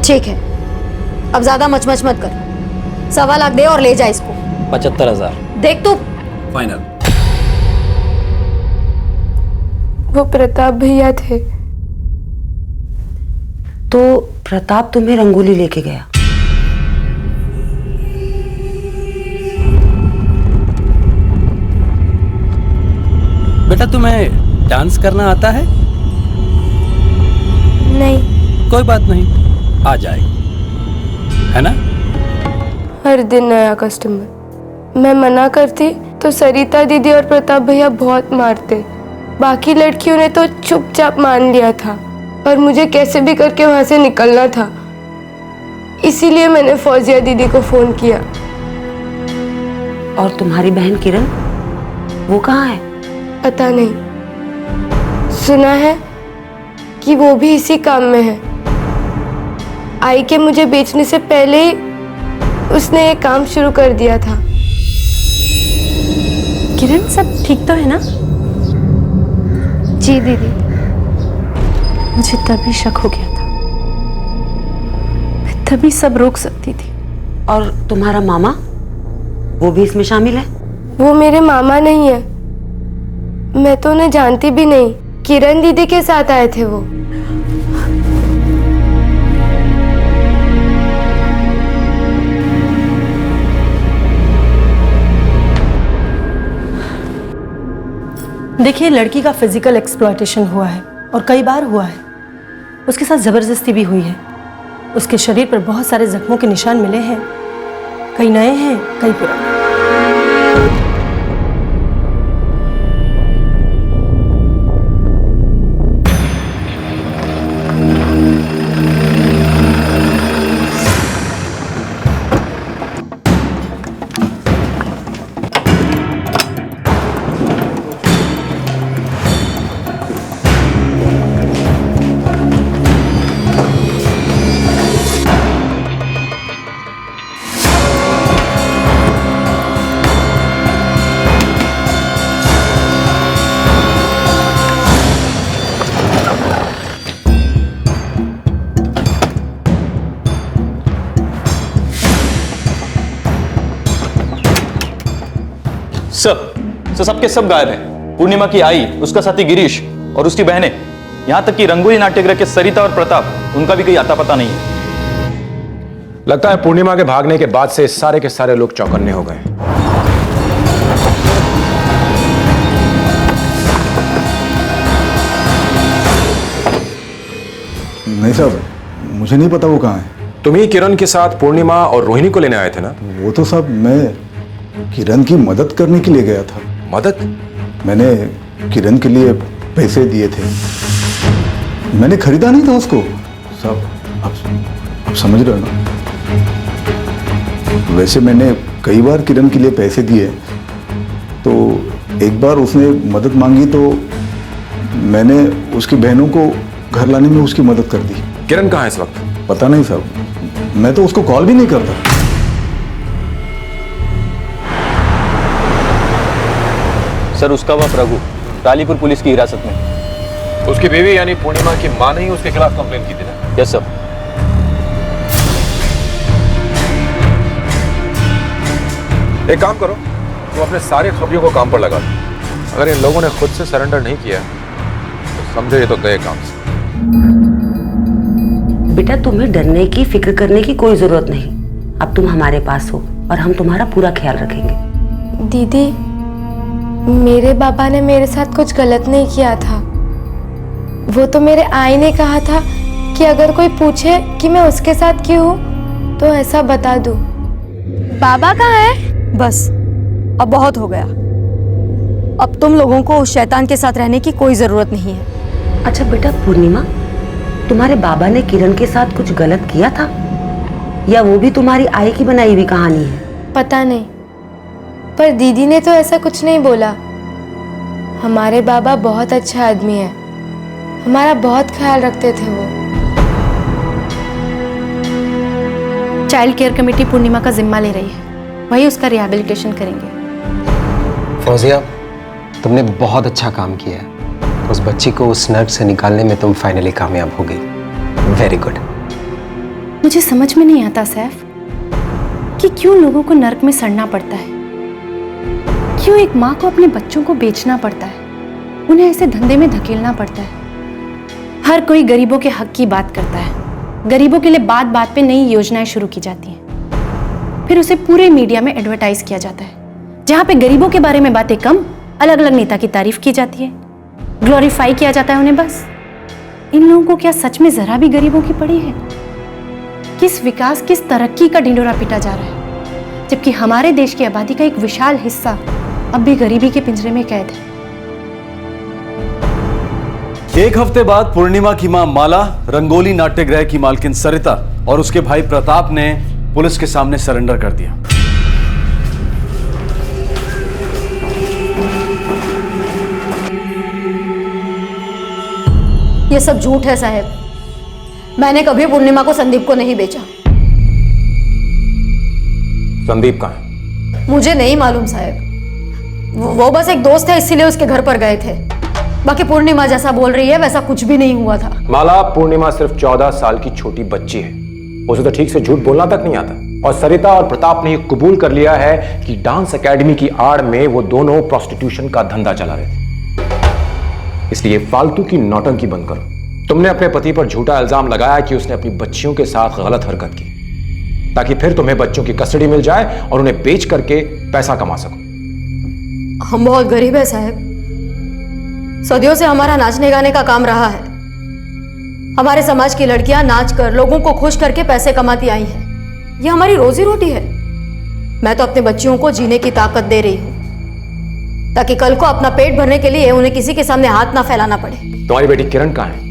ठीक है, अब ज्यादा मचमच मत कर। 1.25 लाख दे और ले जा इसको। 75,000 देख तू। फाइनल। वो प्रताप भैया थे। तो प्रताप तुम्हें रंगोली लेके गया? बेटा तुम्हें डांस करना आता है? नहीं। कोई बात नहीं, आ जाए, है ना? हर दिन नया कस्टमर। मैं मना करती तो सरिता दीदी और प्रताप भैया बहुत मारते। बाकी लड़कियों ने तो चुपचाप मान लिया था और मुझे कैसे भी करके वहां से निकलना था। इसीलिए मैंने फौजिया दीदी को फोन किया। और तुम्हारी बहन किरण, वो कहाँ है? पता नहीं, सुना है कि वो भी इसी काम में है। आई के मुझे बेचने से पहले ही उसने ये काम शुरू कर दिया था। किरण, सब ठीक तो है ना? जी दीदी। मुझे तभी शक हो गया था, मैं तभी सब रोक सकती थी। और तुम्हारा मामा, वो भी इसमें शामिल है? वो मेरे मामा नहीं है, मैं तो उन्हें जानती भी नहीं। किरण दीदी के साथ आए थे वो। देखिए, लड़की का फिजिकल एक्सप्लॉयटेशन हुआ है और कई बार हुआ है। उसके साथ जबरदस्ती भी हुई है। उसके शरीर पर बहुत सारे जख्मों के निशान मिले हैं, कई नए हैं, कई पुराने। सर सबके सब गायब हैं। पूर्णिमा की आई, उसका साथी गिरीश और उसकी बहनें, यहां तक कि रंगोली नाट्यगृह के सरिता और प्रताप, उनका भी कोई आता पता नहीं है। लगता है पूर्णिमा के भागने के बाद से सारे के सारे लोग चौकन्ने हो गए। नहीं साहब, मुझे नहीं पता वो कहाँ है। तुम ही किरण के साथ पूर्णिमा और रोहिणी को लेने आए थे ना? वो तो साहब मैं किरण की मदद करने के लिए गया था। मदद? मैंने किरण के लिए पैसे दिए थे। मैंने खरीदा नहीं था उसको साहब, आप समझ रहे हो ना। वैसे मैंने कई बार किरण के लिए पैसे दिए, तो एक बार उसने मदद मांगी तो मैंने उसकी बहनों को घर लाने में उसकी मदद कर दी। किरण कहाँ है इस वक्त? पता नहीं साहब, मैं तो उसको कॉल भी नहीं करता। सर, उसका बाप रघु रालीपुर पुलिस की हिरासत में। उसकी बीवी यानी पूर्णिमा की मां ने ही उसके खिलाफ कंप्लेन की थी ना? Yes sir. एक काम करो, तुम अपने सारे खबरियों को काम पर लगा दो। अगर इन लोगों ने खुद से सरेंडर नहीं किया तो समझो ये तो गए काम से। बेटा, तुम्हें डरने की, फिक्र करने की कोई जरूरत नहीं। अब तुम हमारे पास हो और हम तुम्हारा पूरा ख्याल रखेंगे। दीदी, मेरे पापा ने मेरे साथ कुछ गलत नहीं किया था। वो तो मेरे आई ने कहा था कि अगर कोई पूछे कि मैं उसके साथ क्यों हूँ तो ऐसा बता दूँ। बाबा कहाँ है? बस अब बहुत हो गया। अब तुम लोगों को उस शैतान के साथ रहने की कोई जरूरत नहीं है। अच्छा बेटा पूर्णिमा, तुम्हारे बाबा ने किरण के साथ कुछ गलत किया था या वो भी तुम्हारी आई की बनाई हुई कहानी है? पता नहीं, पर दीदी ने तो ऐसा कुछ नहीं बोला। हमारे बाबा बहुत अच्छा आदमी है, हमारा बहुत ख्याल रखते थे वो। चाइल्ड केयर कमेटी पूर्णिमा का जिम्मा ले रही है, वही उसका रिहैबिलिटेशन करेंगे। फौजिया, तुमने बहुत अच्छा काम किया है। उस बच्ची को उस नर्क से निकालने में तुम फाइनली कामयाब हो गई। Very good. मुझे समझ में नहीं आता सैफ कि क्यों लोगों को नर्क में सड़ना पड़ता है, क्यों एक माँ को अपने बच्चों को बेचना पड़ता है, उन्हें ऐसे धंधे में धकेलना पड़ता है। हर कोई गरीबों के हक की बात करता है, गरीबों के लिए बात बात पे नई योजनाएं शुरू की जाती हैं, फिर उसे पूरे मीडिया में एडवर्टाइज किया जाता है, जहाँ पे गरीबों के बारे में बातें कम, अलग अलग नेता की तारीफ की जाती है, ग्लोरीफाई किया जाता है उन्हें। बस इन लोगों को क्या सच में जरा भी गरीबों की पड़ी है? किस विकास, किस तरक्की का ढिंढोरा पीटा जा रहा है, जबकि हमारे देश की आबादी का एक विशाल हिस्सा अब भी गरीबी के पिंजरे में कैद है। एक हफ्ते बाद पूर्णिमा की मां माला, रंगोली नाट्यगृह की मालकिन सरिता और उसके भाई प्रताप ने पुलिस के सामने सरेंडर कर दिया। ये सब झूठ है साहब। मैंने कभी पूर्णिमा को संदीप को नहीं बेचा। संदीप कहाँ है? मुझे नहीं मालूम साहब, वो बस एक दोस्त है इसीलिए उसके घर पर गए थे। बाकी पूर्णिमा जैसा बोल रही है वैसा कुछ भी नहीं हुआ था। माला, पूर्णिमा सिर्फ 14 साल की छोटी बच्ची है, उसे तो ठीक से झूठ बोलना तक नहीं आता। और सरिता और प्रताप ने कबूल कर लिया है कि डांस एकेडमी की आड़ में वो दोनों प्रोस्टिट्यूशन का धंधा चला रहे थे। इसलिए फालतू की नौटंकी बंद करो। तुमने अपने पति पर झूठा इल्जाम लगाया कि उसने अपनी बच्चियों के साथ गलत हरकत की, ताकि फिर तुम्हें बच्चों की कस्टडी मिल जाए और उन्हें बेच करके पैसा कमा सको। हम बहुत गरीब है साहब। सदियों से हमारा नाचने गाने का काम रहा है। हमारे समाज की लड़कियां नाच कर लोगों को खुश करके पैसे कमाती आई हैं। यह हमारी रोजी रोटी है। मैं तो अपने बच्चियों को जीने की ताकत दे रही हूँ, ताकि कल को अपना पेट भरने के लिए उन्हें किसी के सामने हाथ ना फैलाना पड़े। तुम्हारी बेटी किरण कहाँ है?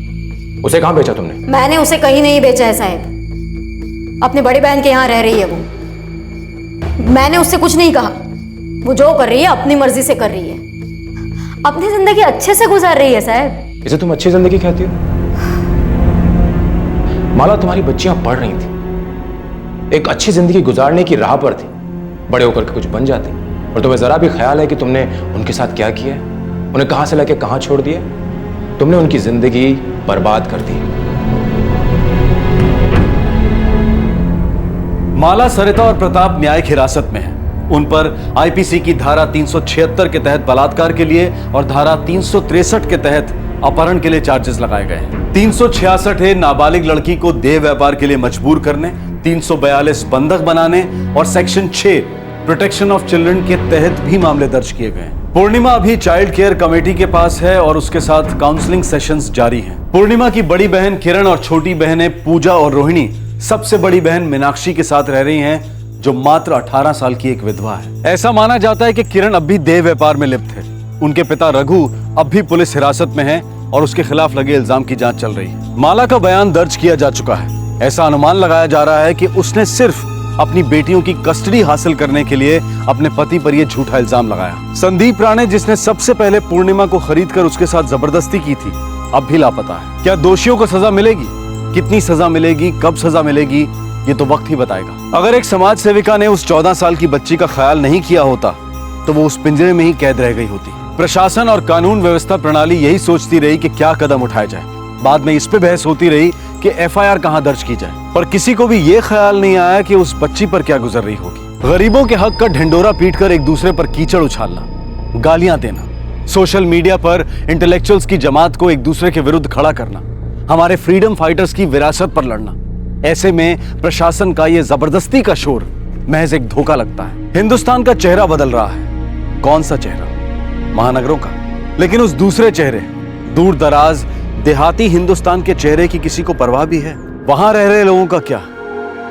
उसे कहाँ बेचा तुमने? मैंने उसे कहीं नहीं बेचा है साहब। अपनी बड़ी बहन के यहाँ रह रही है वो। मैंने उससे कुछ नहीं कहा। वो जो कर रही है अपनी मर्जी से कर रही है, अपनी जिंदगी अच्छे से गुजार रही है साहब। इसे तुम अच्छी जिंदगी कहती हो? माला, तुम्हारी बच्चियां पढ़ रही थी, एक अच्छी जिंदगी गुजारने की राह पर थी, बड़े होकर के कुछ बन जाती, और तुम्हें जरा भी ख्याल है कि तुमने उनके साथ क्या किया है? उन्हें कहां से लेके कहां छोड़ दिया? तुमने उनकी जिंदगी बर्बाद कर दी। माला, सरिता और प्रताप न्यायिक हिरासत में हैं। उन पर आईपीसी की धारा 376 के तहत बलात्कार के लिए और धारा 363 के तहत अपहरण के लिए चार्जेस लगाए गए हैं। 366 है नाबालिग लड़की को देह व्यापार के लिए मजबूर करने, 342 बंधक बनाने और सेक्शन 6 प्रोटेक्शन ऑफ चिल्ड्रन के तहत भी मामले दर्ज किए गए हैं। पूर्णिमा अभी चाइल्ड केयर कमेटी के पास है और उसके साथ काउंसलिंग सेशंस जारी हैं। पूर्णिमा की बड़ी बहन किरण और छोटी बहनें पूजा और रोहिणी सबसे बड़ी बहन मीनाक्षी के साथ रह रही हैं, जो मात्र 18 साल की एक विधवा है। ऐसा माना जाता है कि किरण अब भी देह व्यापार में लिप्त है। उनके पिता रघु अब भी पुलिस हिरासत में हैं और उसके खिलाफ लगे इल्जाम की जांच चल रही है। माला का बयान दर्ज किया जा चुका है। ऐसा अनुमान लगाया जा रहा है कि उसने सिर्फ अपनी बेटियों की कस्टडी हासिल करने के लिए अपने पति पर यह झूठा इल्जाम लगाया। संदीप राणे, जिसने सबसे पहले पूर्णिमा को खरीद कर उसके साथ जबरदस्ती की थी, अब भी लापता है। क्या दोषियों को सजा मिलेगी? कितनी सजा मिलेगी, कब सजा मिलेगी, ये तो वक्त ही बताएगा। अगर एक समाज सेविका ने उस 14 साल की बच्ची का ख्याल नहीं किया होता तो वो उस पिंजरे में ही कैद रह गई होती। प्रशासन और कानून व्यवस्था प्रणाली यही सोचती रही कि क्या कदम उठाया जाए। बाद में इस पे बहस होती रही कि एफआईआर कहां दर्ज की जाए, पर किसी को भी ये ख्याल नहीं आया कि उस बच्ची पर क्या गुजर रही होगी। गरीबों के हक का ढिंडोरा पीटकर एक दूसरे पर कीचड़ उछालना, गालियां देना, सोशल मीडिया पर इंटेलेक्चुअल्स की जमात को एक दूसरे के विरुद्ध खड़ा करना, हमारे फ्रीडम फाइटर्स की विरासत पर लड़ना, ऐसे में प्रशासन का ये जबरदस्ती का शोर महज एक धोखा लगता है। हिंदुस्तान का चेहरा बदल रहा है। कौन सा चेहरा? महानगरों का। लेकिन उस दूसरे चेहरे, दूर दराज देहाती हिंदुस्तान के चेहरे की किसी को परवाह भी है? वहां रह रहे लोगों का क्या,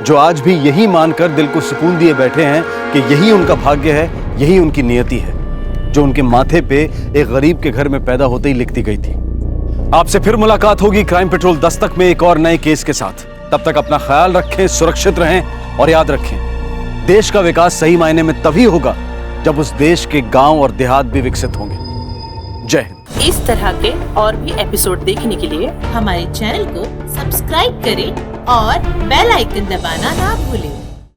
जो आज भी यही मानकर दिल को सुकून दिए बैठे हैं कि यही उनका भाग्य है, यही उनकी नियति है, जो उनके माथे पे एक गरीब के घर में पैदा होते ही लिखती गई थी। आपसे फिर मुलाकात होगी क्राइम पेट्रोल दस्तक में एक और नए केस के साथ। तब तक अपना ख्याल रखें, सुरक्षित रहें और याद रखें, देश का विकास सही मायने में तभी होगा जब उस देश के गांव और देहात भी विकसित होंगे। जय हिंद। इस तरह के और भी एपिसोड देखने के लिए हमारे चैनल को सब्सक्राइब करें और बेल आइकन दबाना ना भूलें।